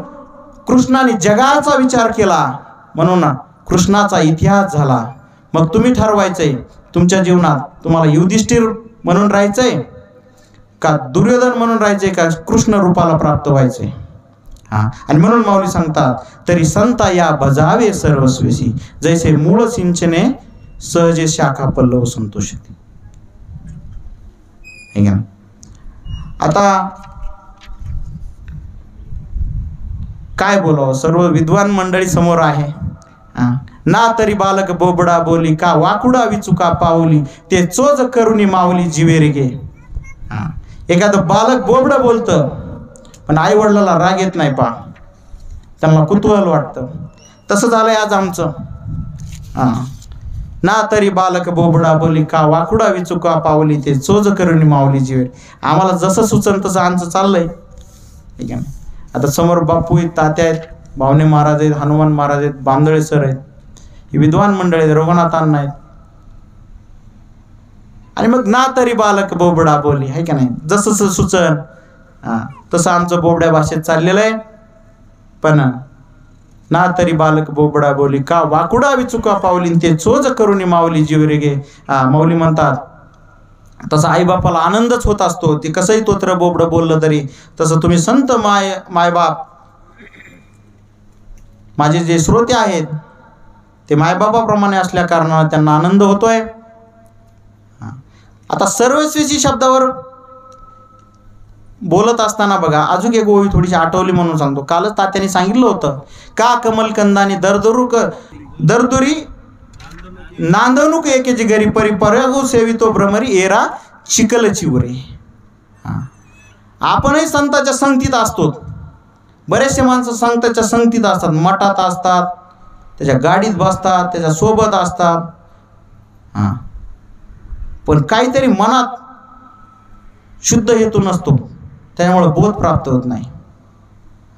कृष्णाने जगाचा विचार केला, म्हणून कृष्णाचा इतिहास झाला. मग तुम्ही ठरवायचंय तुमच्या जीवनात तुम्हाला युधिष्ठिर म्हणून राहायचंय का दुर्योधन म्हणून राहायचंय का कृष्ण रूपाला प्राप्त व्हायचंय? आणि म्हणून माऊली सांगतात, तरी संता या भजावे सर्वस्वेशी, जैसे मूळ सिंचने सहजे शाखा पल्लव संतोषते. आता काय बोलावं, सर्व विद्वान मंडळी समोर आहे. ना तरी बालक बोबडा बोली, का वाकुडा विचुका पावली, ते चोज करुणी माऊली जीवे रे गे. एखादं बालक बोबडं बोलतं पण आई वडिलाला राग येत नाही, पा त्यांना कुतूहल वाटतं. तसं झालंय आज आमचं. ना तरी बालक बोबडा बोली, का वाकुडा विचुका पावली, ते चोज करुणी माऊली जीवे. आम्हाला जसं सुचन तसं आमचं चाललंय. ठीक आहे. आता समोर बापू आहेत, तात्या आहेत, भावने महाराज आहेत, हनुमान महाराज आहेत, बांदळे सर आहेत, ही विद्वान मंडळी आहेत, रघुनाथांना आहेत. आणि मग ना तरी बालक बोबडा बोली, आहे का नाही, जसं सुचन तसं आमचं बोबड्या भाषेत चाललेलं आहे. पण ना तरी बालक बोबडा बोली, का वाकुडा विचुका पावली, ते चोज करुणी माऊली जीव रे गे. माऊली म्हणतात तसं आईबापाला आनंदच होत असतो. ते कसंही तोत्र बोबडं बोललं तरी, तसं तुम्ही संत मायबाप माझे जे श्रोते आहेत ते मायबापाप्रमाणे असल्या कारणाने त्यांना आनंद होतोय. आता सर्वस्वीची शब्दावर बोलत असताना बघा, अजून एक ओळी थोडीशी आठवली म्हणून सांगतो. कालच तात्याने सांगितलं होतं, का कमलकंदाने दरदुरी नांदणूक एकेची घरी, परी परगो सेवितो भ्रमरी, एरा चिकल चिवरे. आपणही संतांच्या संगतीत असतो. बरेचसे माणसं संतांच्या संगतीत असतात, मठात असतात, त्याच्या गाडीत बसतात, त्याच्या सोबत असतात. पण काहीतरी मनात शुद्ध हेतू नसतो, त्यामुळे बोध प्राप्त होत नाही.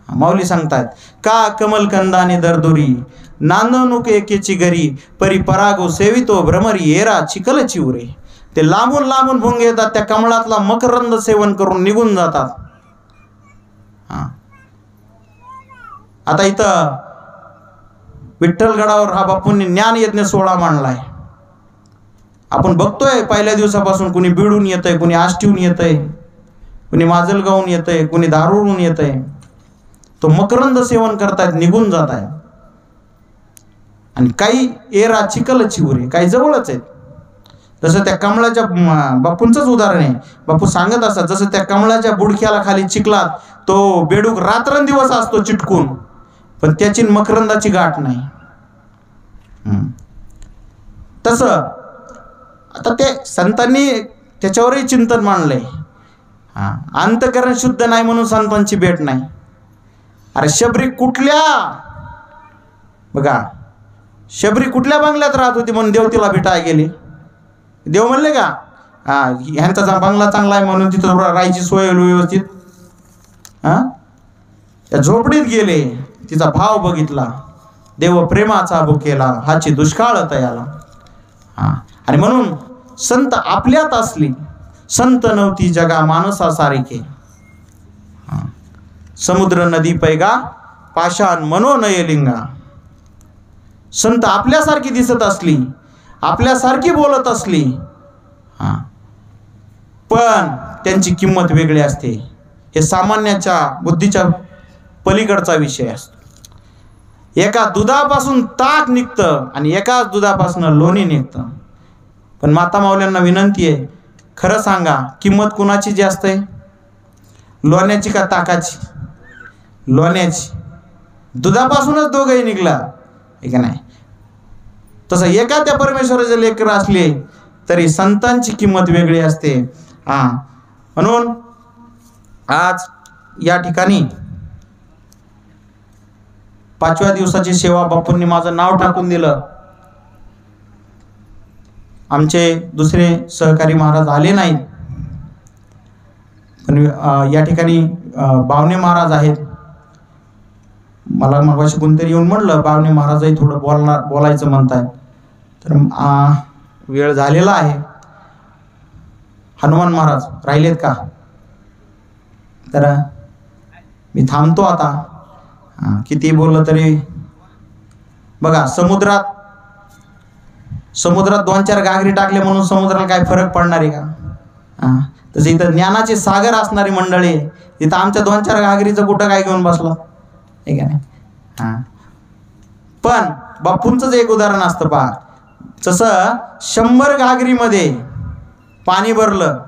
माऊली सांगतात, का कमलकंदाने दरदुरी नांदणूक एकेची घरी, परी परागो सेवितो भ्रमरी, एरा चिकल चिवरे. ते लांबून लांबून भुंगे येतात, त्या कमळातला मकरंद सेवन करून निघून जातात. आता इथं विठ्ठलगडावर हा बापूंनी ज्ञान यज्ञ सोहळा मांडलाय. आपण बघतोय पहिल्या दिवसापासून कुणी बिडून येतंय, कुणी आष्टीहून येतंय, कुणी माजलगावून येतंय, कुणी दारूरून येतंय. तो मकरंद सेवन करतायत, निघून जात आहे. आणि काही एरा चिकल चिवरे, काही जवळच आहेत. जसं त्या कमळाच्या बापूंचंच उदाहरण आहे. बापू सांगत असतात, जसं त्या कमळाच्या बुडक्याला खाली चिखलात तो बेडूक रात्रंदिवस असतो चिटकून, पण त्याची मकरंदाची गाठ नाही. तसं आता ते संतांनी त्याच्यावरही चिंतन मांडलंय. अंतकरण शुद्ध नाही म्हणून संतांची भेट नाही. अरे शबरी कुठल्या, बघा शबरी कुठल्या बंगल्यात राहत होती म्हणून देव तिला भेटायला गेले. देव म्हणले का ह्यांचा बंगला चांगला आहे म्हणून तिथं राहायची सोय व्यवस्थित? त्या झोपडीत गेले, तिचा भाव बघितला, देव प्रेमाचा भुकेला, हाची दुष्काळ तयाला. आणि म्हणून संत आपल्यात असली, संत नव्हती जगा माणसा सारिखे. समुद्र नदी पैगा, पाषाण मनोनयलिंगा. संत आपल्यासारखी दिसत असली, आपल्यासारखी बोलत असली, पण त्यांची किंमत वेगळी असते. हे सामान्याच्या बुद्धीच्या पलीकडचा विषय असतो. एका दुधापासून ताक निघतं आणि एकाच दुधापासून लोणी निघतं. पण माता माऊल्यांना विनंती आहे, खरं सांगा, किंमत कुणाची जास्त आहे, लोण्याची का ताकाची? लोण्याची. दुधापासूनच दोघंही निघला, आहे का नाही? तसं एका त्या परमेश्वराचे लेकर असले तरी संतांची किंमत वेगळी असते. म्हणून आज या ठिकाणी 5व्या दिवसाची सेवा बापूंनी माझं नाव टाकून दिलं. आमचे दुसरे सहकारी महाराज आले नाहीत, पण या ठिकाणी बावणे महाराज आहेत. मला मगाशी कोणतरी येऊन म्हणलं बावणे महाराजही थोडं बोलायचं म्हणताय, तर वेळ झालेला आहे. हनुमान महाराज राहिलेत का? तर मी थांबतो आता. किती बोललं तरी बघा, समुद्रात समुद्रात 2-4 घागरी टाकले म्हणून समुद्राला काय फरक पडणार आहे का? हां, तसं इथं ज्ञानाचे सागर असणारी मंडळी आहे. इथं आमच्या 2-4 घागरीचं कुठं काय घेऊन बसला आहे का नाही? हां, पण बापूंचंच एक उदाहरण असतं पहा. जसं 100 घागरीमध्ये पाणी भरलं,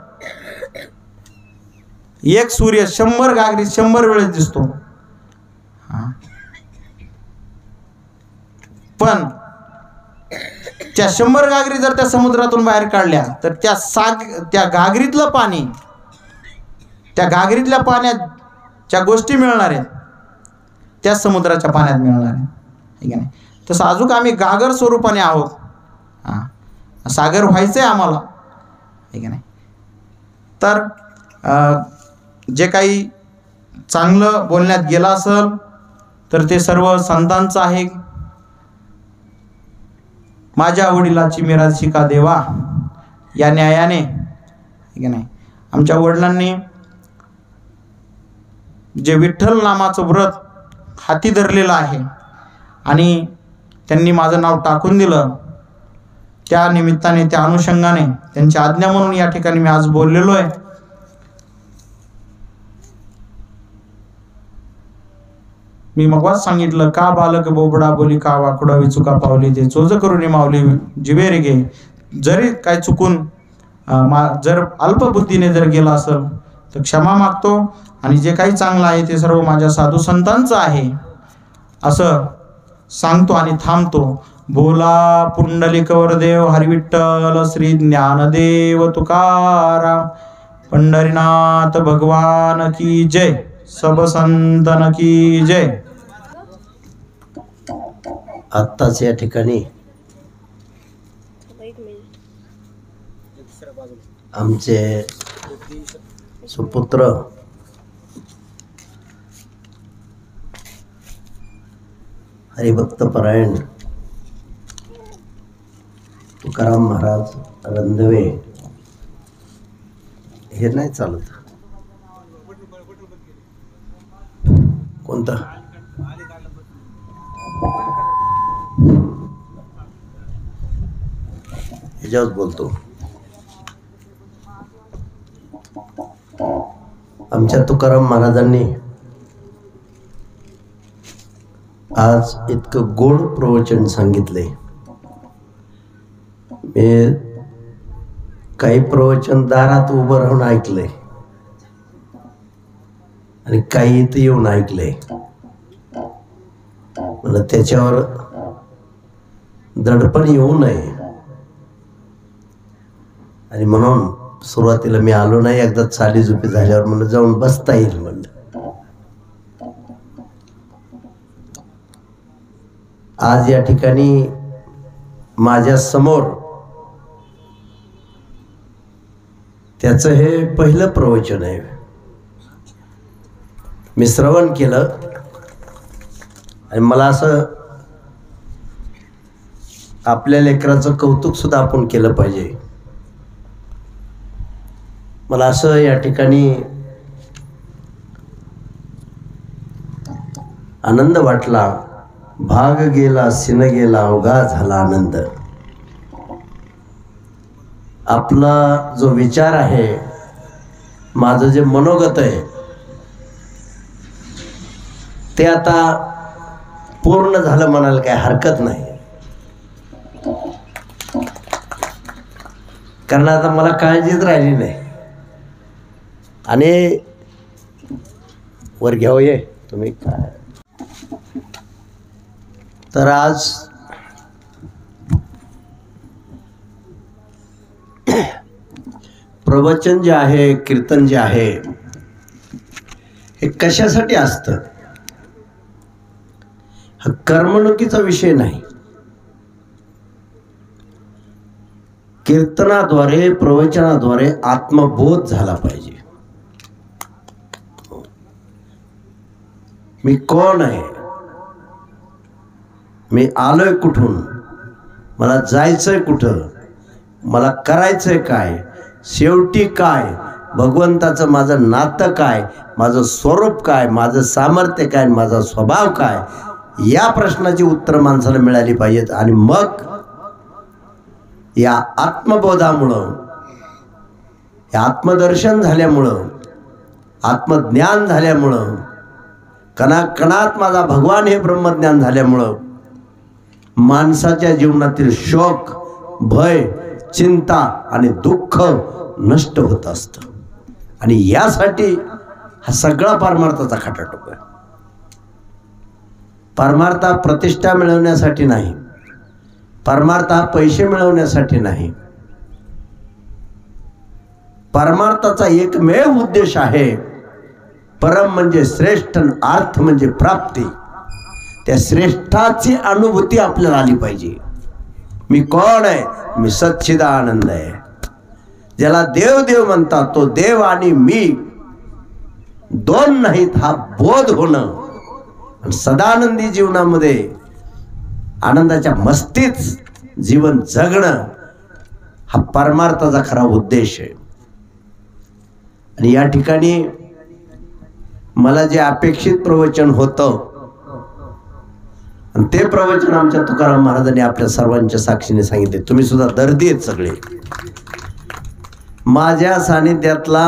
एक सूर्य 100 घागरी 100 वेळेस दिसतो. पण त्या 100 घागरी जर त्या समुद्रातून बाहेर काढल्या तर त्या घागरीतलं पाणी, त्या घागरीतल्या पाण्यात ज्या गोष्टी मिळणार आहेत त्या समुद्राच्या पाण्यात मिळणार आहेत, ठीक आहे. तसं अजून आम्ही घागर स्वरूपाने आहोत. हां, सागर व्हायचं आहे आम्हाला, ठीक आहे. तर जे काही चांगलं बोलण्यात गेलं असेल तर ते सर्व संतांचं आहे. माझ्या वडिलाची मिराज शिका देवा या न्यायाने, ठीक आहे नाही. आमच्या वडिलांनी जे विठ्ठल नामाचं व्रत हाती धरलेलं आहे आणि त्यांनी माझं नाव टाकून दिलं, त्या निमित्ताने, त्या अनुषंगाने त्यांची आज्ञा म्हणून या ठिकाणी मी आज बोललेलो आहे. मी मगवाच सांगितलं, का बालक बोबडा बोली का वाकडा विचुका पावली ते चोज करून मावली जिवे रे गे. जरी काय चुकून जर अल्पबुद्धीने जर गेला असेल तर क्षमा मागतो आणि जे काही चांगलं आहे ते सर्व माझ्या साधू संतांचं आहे असं सांगतो आणि थांबतो. बोला पुंडलिक वरदेव हरिविठ्ठल श्री ज्ञानदेव तुकाराम पंढरीनाथ भगवान की जय. सब संतन की जय. आत्ताच या ठिकाणी आमचे सुपुत्र हरिभक्तपरायण तुकाराम महाराज रंधवे हे नाही चालत. कोणता ह्याच्यावर बोलतो. आमच्या तुकाराम महाराजांनी आज इतकं गोड प्रवचन सांगितले. मी काही प्रवचन दारात उभं राहून ऐकले आणि काही इथं येऊन ऐकले. मला त्याच्यावर दडपण येऊ नये आणि म्हणून सुरुवातीला मी आलो नाही. एकदा चाली झोपी झाल्यावर मला जाऊन बसता येईल म्हणलं. आज या ठिकाणी माझ्या समोर त्याचं हे पहिलं प्रवचन आहे. मी श्रवण केलं आणि मला असं आपल्या लेकराचं कौतुक सुद्धा आपण केलं पाहिजे. मला असं या ठिकाणी आनंद वाटला. भाग गेला सिन गेला अवघा झाला आनंद. आपला जो विचार आहे, माझं जे मनोगत आहे ते आता पूर्ण झालं म्हणायला काही हरकत नाही. कारण आता मला काळजीच राहिली नाही. आणि वर घ्याव ये तुम्ही काय. तर आज प्रवचन जे आहे, कीर्तन जे आहे, हे कशासाठी असतं? हा कर्मणुकीचा विषय नाही. कीर्तनाद्वारे, प्रवचनाद्वारे आत्मबोध झाला पाहिजे. मी कोण आहे, मी आलोय कुठून, मला जायचंय कुठं, मला करायचंय काय, शेवटी काय, भगवंताचं माझं नातं काय, माझं स्वरूप काय, माझं सामर्थ्य काय, माझा स्वभाव काय, या प्रश्नाची उत्तरं माणसाला मिळाली पाहिजेत. आणि मग या आत्मबोधामुळं, या आत्मदर्शन झाल्यामुळं, आत्मज्ञान झाल्यामुळं, कणाकणात माझा भगवान हे ब्रह्मज्ञान झाल्यामुळं माणसाच्या जीवनातील शोक, भय, चिंता आणि दुःख नष्ट होत असतं. आणि यासाठी हा सगळा पारमार्थाचा खटाटोप आहे. परमार्थ हा प्रतिष्ठा मिळवण्यासाठी नाही, परमार्थ हा पैसे मिळवण्यासाठी नाही. परमार्थाचा एकमेव उद्देश आहे, परम म्हणजे श्रेष्ठ, अर्थ म्हणजे प्राप्ती. त्या श्रेष्ठाची अनुभूती आपल्याला आली पाहिजे. मी कोण आहे? मी सच्चिदानंद आहे. ज्याला देव देव म्हणतात तो देव आणि मी दोन नाहीत हा बोध होणं. आणि सदानंदी जीवनामध्ये आनंदाच्या मस्तीत जीवन जगणं हा परमार्थाचा खरा उद्देश आहे. आणि या ठिकाणी मला जे अपेक्षित प्रवचन होतं आणि ते प्रवचन आमच्या तुकाराम महाराजांनी आपल्या सर्वांच्या साक्षीने सांगितले. तुम्ही सुद्धा दर्दी आहेत सगळे. माझ्या सानिध्यातला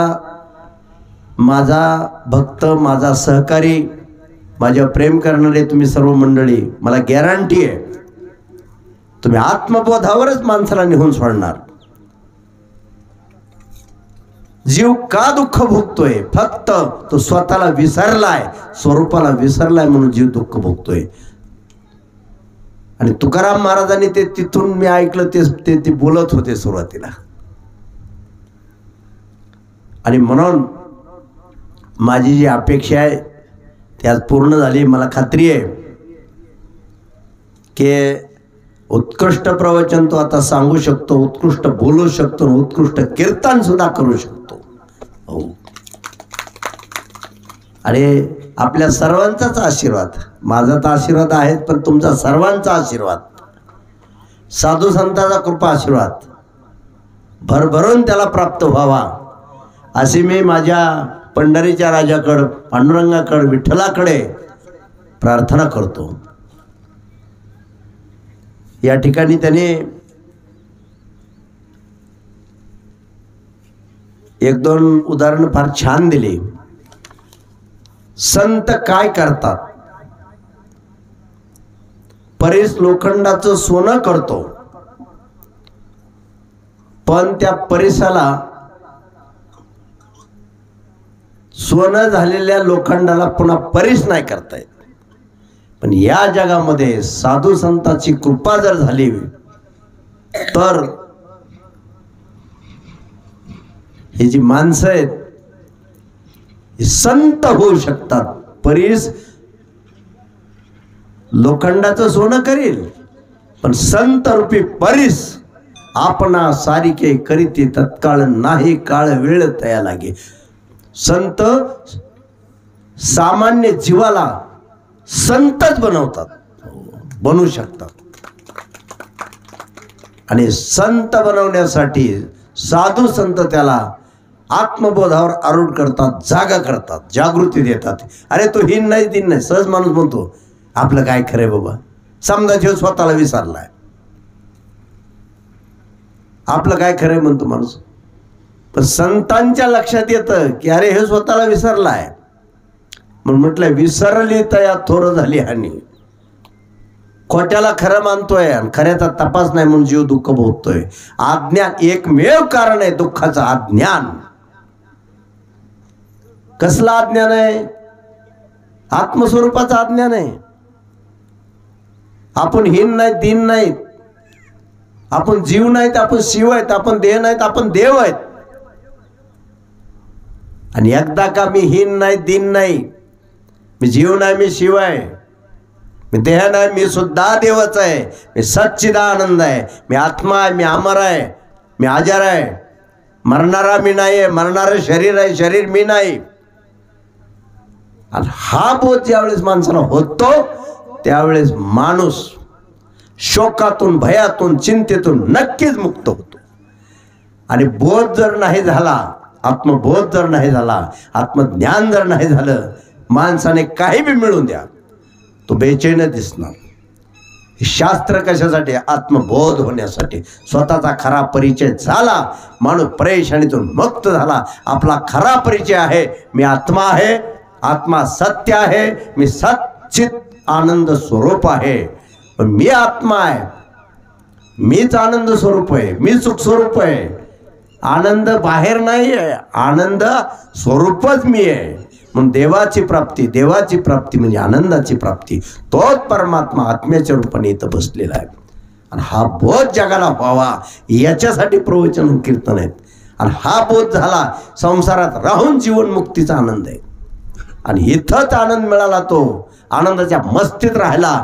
माझा भक्त, माझा सहकारी, माझ्यावर प्रेम करणारे तुम्ही सर्व मंडळी, मला गॅरंटी आहे तुम्ही आत्मबोधावरच माणसाला निघून सोडणार. जीव का दुःख भोगतोय? फक्त तो स्वतःला विसरलाय, स्वरूपाला विसरलाय म्हणून जीव दुःख भोगतोय. आणि तुकाराम महाराजांनी ते तिथून मी ऐकलं ते बोलत होते सुरुवातीला. आणि म्हणून माझी जी अपेक्षा आहे ती आज पूर्ण झाली. मला खात्री आहे की उत्कृष्ट प्रवचन तो आता सांगू शकतो, उत्कृष्ट बोलू शकतो, उत्कृष्ट कीर्तन सुद्धा करू शकतो. हो. आणि आपल्या सर्वांचाच आशीर्वाद, माझा तर आशीर्वाद आहे पण तुमचा सर्वांचा आशीर्वाद, साधू संतांचा कृपा आशीर्वाद भरभरून त्याला प्राप्त व्हावा अशी मी माझ्या पंढरीच्या राजाकडं, पांडुरंगाकडं, विठ्ठलाकडे प्रार्थना करतो. या ठिकाणी त्याने एक दोन उदाहरण फार छान दिली. संत काय करतात? परेश लोखंडाचं सोनं करतो, पण त्या परेशाला सोनं झालेल्या लोखंडाला पुन्हा परेश नाही करता येत. पण या जगामध्ये साधू संतांची कृपा जर झाली तर ही जी माणसं आहेत ही संत होऊ शकतात. परीस लोखंडाचं सोनं करील पण संत रूपी परीस आपणा सारिके करीती तत्काळ नाही काळ वेळ तया लागे. संत सामान्य जीवाला संतच बनवतात, बनवू शकतात. आणि संत बनवण्यासाठी साधू संत त्याला आत्मबोधावर आरूढ करतात, जागा करतात, जागृती देतात. अरे तो हिन नाही दिन नाही. सहज माणूस म्हणतो आपलं काय खरंय बाबा, समजा जेव्हा स्वतःला विसरलाय, आपलं काय खरंय म्हणतो माणूस. पण संतांच्या लक्षात येतं की अरे हे स्वतःला विसरलाय. म्हणून म्हटलं विसरली तया थोर झाली हानी. खोट्याला खरं मानतोय आणि खऱ्याचा तपास नाही म्हणून जीव दुःख भोगतोय. अज्ञान एकमेव कारण आहे दुःखाचं, अज्ञान. कसलं अज्ञान आहे? आत्मस्वरूपाचं अज्ञान आहे. आपण हीन नाहीत, दीन नाहीत, आपण जीव नाहीत, आपण शिव आहेत, आपण देह नाहीत, आपण देव आहेत. आणि एकदा का मी हीन नाही, दीन नाही, मी जीव नाही, मी शिव आहे, मी देह नाही, मी सुद्धा देवच आहे, मी सच्चिदानंद आहे, मी आत्मा आहे, मी अमर आहे, मी अजर आहे, मरणारा मी नाही आहे, मरणारं शरीर आहे, शरीर मी नाही. आणि हा बोध ज्यावेळेस माणसाला होतो त्यावेळेस माणूस शोकातून, भयातून, चिंतेतून नक्कीच मुक्त होतो. आणि बोध जर नाही झाला, आत्मबोध जर नाही झाला, आत्मज्ञान जर नाही झालं, माणसाने काही बी मिळून द्या तो बेचैन दिसणार. शास्त्र कशासाठी? आत्मबोध होण्यासाठी. स्वतःचा खरा परिचय झाला, माणूस परेशानीतून मुक्त झाला. आपला खरा परिचय आहे, मी आत्मा आहे, आत्मा सत्य आहे, मी सच्चित आनंद स्वरूप आहे. पण मी आत्मा आहे, मीच आनंद स्वरूप आहे, मी सुख स्वरूप आहे. आनंद बाहेर नाही आहे, आनंद स्वरूपच मी आहे. म्हणून देवाची प्राप्ती म्हणजे आनंदाची प्राप्ती. तोच परमात्मा आत्म्याच्या रूपाने इथं बसलेला आहे. आणि हा बोध जगाला व्हावा याच्यासाठी प्रवचन कीर्तन आहेत. आणि हा बोध झाला, संसारात राहून जीवनमुक्तीचा आनंद आहे. आणि इथंच आनंद मिळाला, तो आनंदाच्या मस्तीत राहिला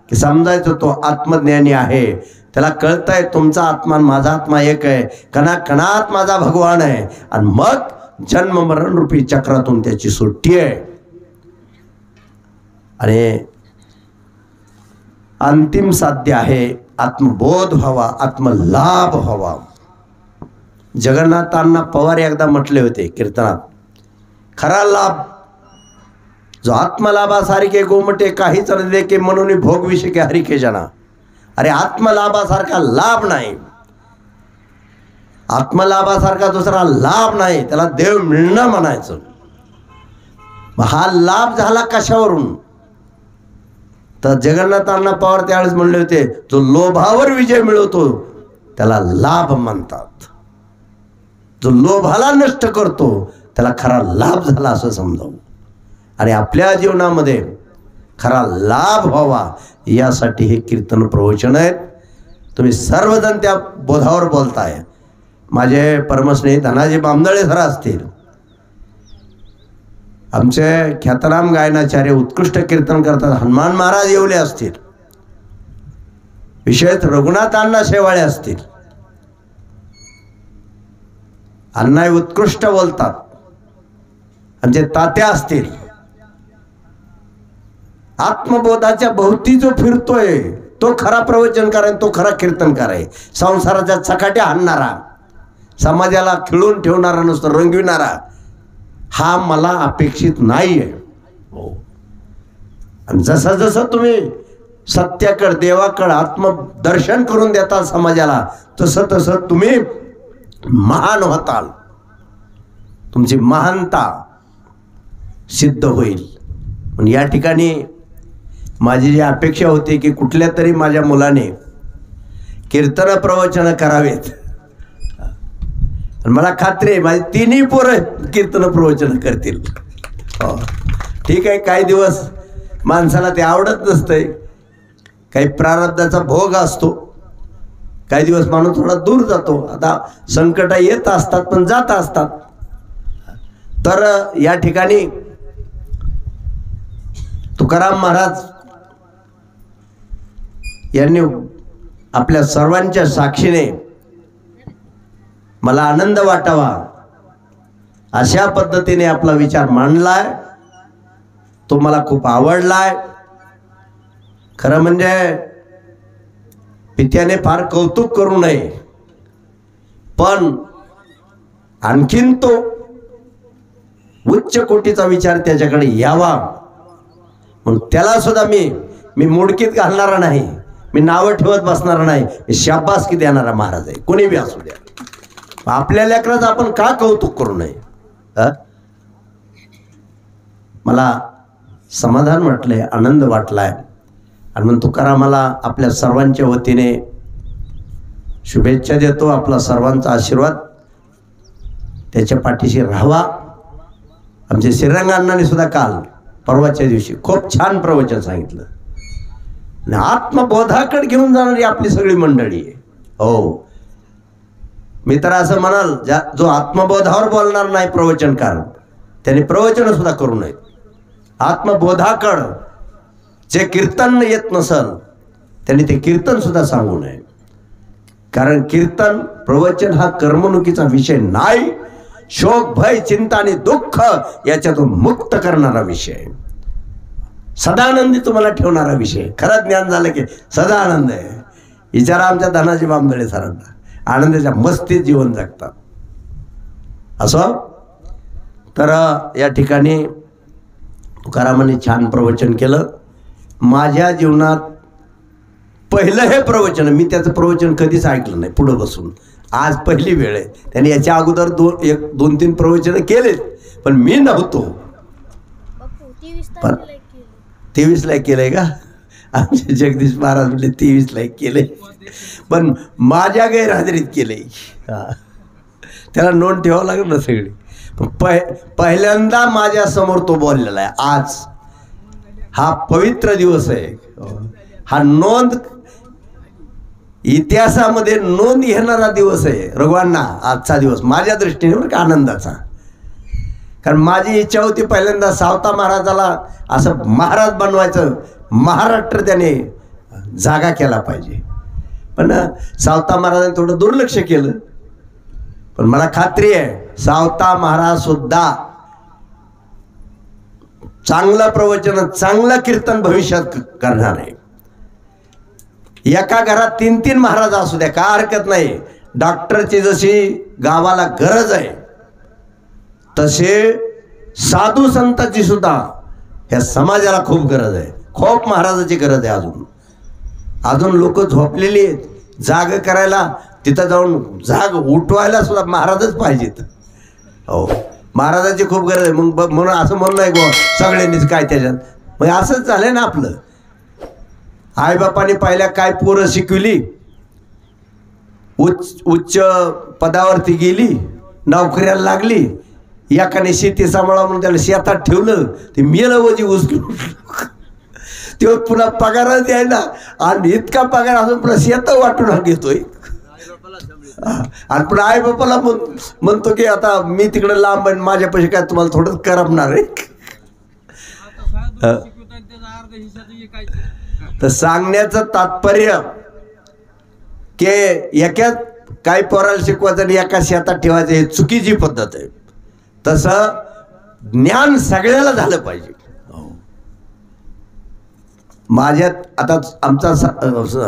की समजायचं तो आत्मज्ञानी आहे. त्याला कळतंय तुमचा आत्मा आणि माझा आत्मा एक आहे, कणाकणात माझा भगवान आहे. आणि मग जन्म मरण रूपी चक्रातून त्याची सुट्टी आहे. आणि अंतिम साध्य आहे आत्मबोध व्हावा, आत्मलाभ व्हावा. जगन्नाथांना पवार एकदा म्हटले होते कीर्तनात, खरा लाभ जो आत्मलाभासारखे गोमटे काहीच न दे के म्हणून भोग विषय हरिके जना. अरे आत्मलाभासारखा लाभ नाही, आत्मलाभासारखा दुसरा लाभ नाही. त्याला देव मिळणं म्हणायचं. हा लाभ झाला कशावरून? तर जगन्नाथांना पवार त्यावेळेस म्हणले होते, जो लोभावर विजय मिळवतो त्याला लाभ म्हणतात, जो लोभाला नष्ट करतो त्याला खरा लाभ झाला असं समजावं. आणि आपल्या जीवनामध्ये खरा लाभ व्हावा यासाठी हे कीर्तन प्रवचन आहेत. तुम्ही सर्वजण त्या बोधावर बोलताय. माझे परमस्नेही धनाजी बामदळे सर असतील, आमचे ख्यातनाम गायनाचार्य उत्कृष्ट कीर्तन करतात हनुमान महाराज येवले असतील, विशेष रघुनाथ अण्णा शेवाळे असतील, अण्णा उत्कृष्ट बोलतात. आमचे तात्या असतील. आत्मबोधाच्या भोवती जो फिरतोय तो खरा प्रवचनकार आहे, तो खरा कीर्तनकार आहे. संसाराच्या चकाट्या हाणणारा, समाजाला खिळून ठेवणारा, नुसतं रंगविणारा हा मला अपेक्षित नाही आहे. हो. आणि जसं जसं तुम्ही सत्याकडे, देवाकडे आत्मदर्शन करून देता समाजाला, तसं तसं तुम्ही महान होताल, तुमची महानता सिद्ध होईल. पण या ठिकाणी माझी जी अपेक्षा होती की कुठल्या तरी माझ्या मुलाने कीर्तन प्रवचन करावेत, आणि मला खात्री आहे माझी तिन्ही पोरं कीर्तन प्रवचन करतील. हो ठीक आहे, काही दिवस माणसाला ते आवडत नसतंय, काही प्रारब्धाचा भोग असतो, काही दिवस माणूस थोडा दूर जातो. आता संकट येत असतात पण जात असतात. तर या ठिकाणी तुकाराम महाराज यांनी आपल्या सर्वांच्या साक्षीने मला आनंद वाटावा अशा पद्धतीने आपला विचार मांडलाय. तो मला खूप आवडलाय. खरं म्हणजे पित्याने फार कौतुक करू नये, पण आणखीन तो उच्च कोटीचा विचार त्याच्याकडे यावा म्हणून त्याला सुद्धा मी मुडकीत घालणारा नाही, मी नावं ठेवत बसणार नाही, मी शाबासकी देणारा महाराज आहे. कोणी बी असू द्या. आपल्या लेकराचं आपण का कौतुक करू नये? मला समाधान वाटलंय, आनंद वाटलाय. आणि म्हणून तुकारामाला आपल्या सर्वांच्या वतीने शुभेच्छा देतो. आपला सर्वांचा आशीर्वाद त्याच्या पाठीशी राहावा. आमचे श्रीरंग अण्णांनी सुद्धा काल परवाच्या दिवशी खूप छान प्रवचन सांगितलं. आणि आत्मबोधाकडे घेऊन जाणारी आपली सगळी मंडळी आहे. हो, मी तर असं म्हणाल, जो आत्मबोधावर बोलणार नाही प्रवचनकार त्याने प्रवचन सुद्धा करू नये. आत्मबोधाकड जे कीर्तन येत नसल त्यांनी ते कीर्तन सुद्धा सांगू नये. कारण कीर्तन प्रवचन हा करमणुकीचा विषय नाही, शोक भय चिंता आणि दुःख याच्यातून मुक्त करणारा विषय, सदानंदी तुम्हाला ठेवणारा विषय. खरं ज्ञान झालं की सदा आनंद आहे. विचारा आमच्या धनाजी बामदळे सरांना, आनंदाच्या मस्तीत जीवन जगतात. असं तर या ठिकाणी तुकारामांनी छान प्रवचन केलं. माझ्या जीवनात पहिलं हे प्रवचन, मी त्याचं प्रवचन कधीच ऐकलं नाही पुढं बसून, आज पहिली वेळ आहे. त्याने याच्या अगोदर 2-3 प्रवचनं केलेत, पण मी नव्हतो. पण 23ला केलंय का? आमचे जगदीश महाराज म्हणले 23ला केलंय, पण माझ्या गैरहजेरीत केलंय. त्याला नोंद ठेवावं लागेल ना सगळी. पहिल्यांदा माझ्या समोर तो बोललेला आहे. आज हा पवित्र दिवस आहे, हा नोंद इतिहासामध्ये नोंद घेणारा दिवस आहे रघुवांना. आजचा दिवस माझ्या दृष्टीने बरं का आनंदाचा, कारण माझी इच्छा होती पहिल्यांदा सावता महाराजाला असं महाराज बनवायचं, महाराष्ट्र त्याने जागा केला पाहिजे. पण सावता महाराजांनी थोडं दुर्लक्ष केलं. पण मला खात्री आहे सावता महाराज सुद्धा चांगलं प्रवचन, चांगलं कीर्तन भविष्यात करणार आहे. एका घरात 3-3 महाराज असू द्या, काय हरकत नाही. डॉक्टरची जशी गावाला गरज आहे तसे साधू संतांची सुद्धा ह्या समाजाला खूप गरज आहे. खूप महाराजाची गरज आहे. अजून लोक झोपलेली आहेत, जाग करायला तिथं जाऊन जाग उठवायला सुद्धा महाराजच पाहिजेत. हो, महाराजाची खूप गरज आहे. मग म्हणून असं म्हणून नाही गो सगळ्यांनीच काय त्याच्यात, मग असंच झालंय ना आपलं. आईबापाने पहिल्या काय पोरं शिकविली, उच्च पदावरती गेली, नोकऱ्याला लागली. एकाने शेती सांभाळा म्हणून त्याला शेतात ठेवलं, ते मेलं वजी उचलून. तो पुन्हा पगारच द्यायला, आणि इतका पगार असून पुन्हा शेत वाटून घेतोय. आणि पुन्हा आई बापाला म्हणतो की आता मी तिकडे लांब आहे, माझ्यापाशी काय तुम्हाला थोडं करपणार आहे. तर सांगण्याचं तात्पर्य की एकाच काय पोराला शिकवायचं आणि एका शेतात ठेवायचं, हे चुकीची पद्धत आहे. तसं ज्ञान सगळ्याला झालं पाहिजे. माझ्यात आता आमचा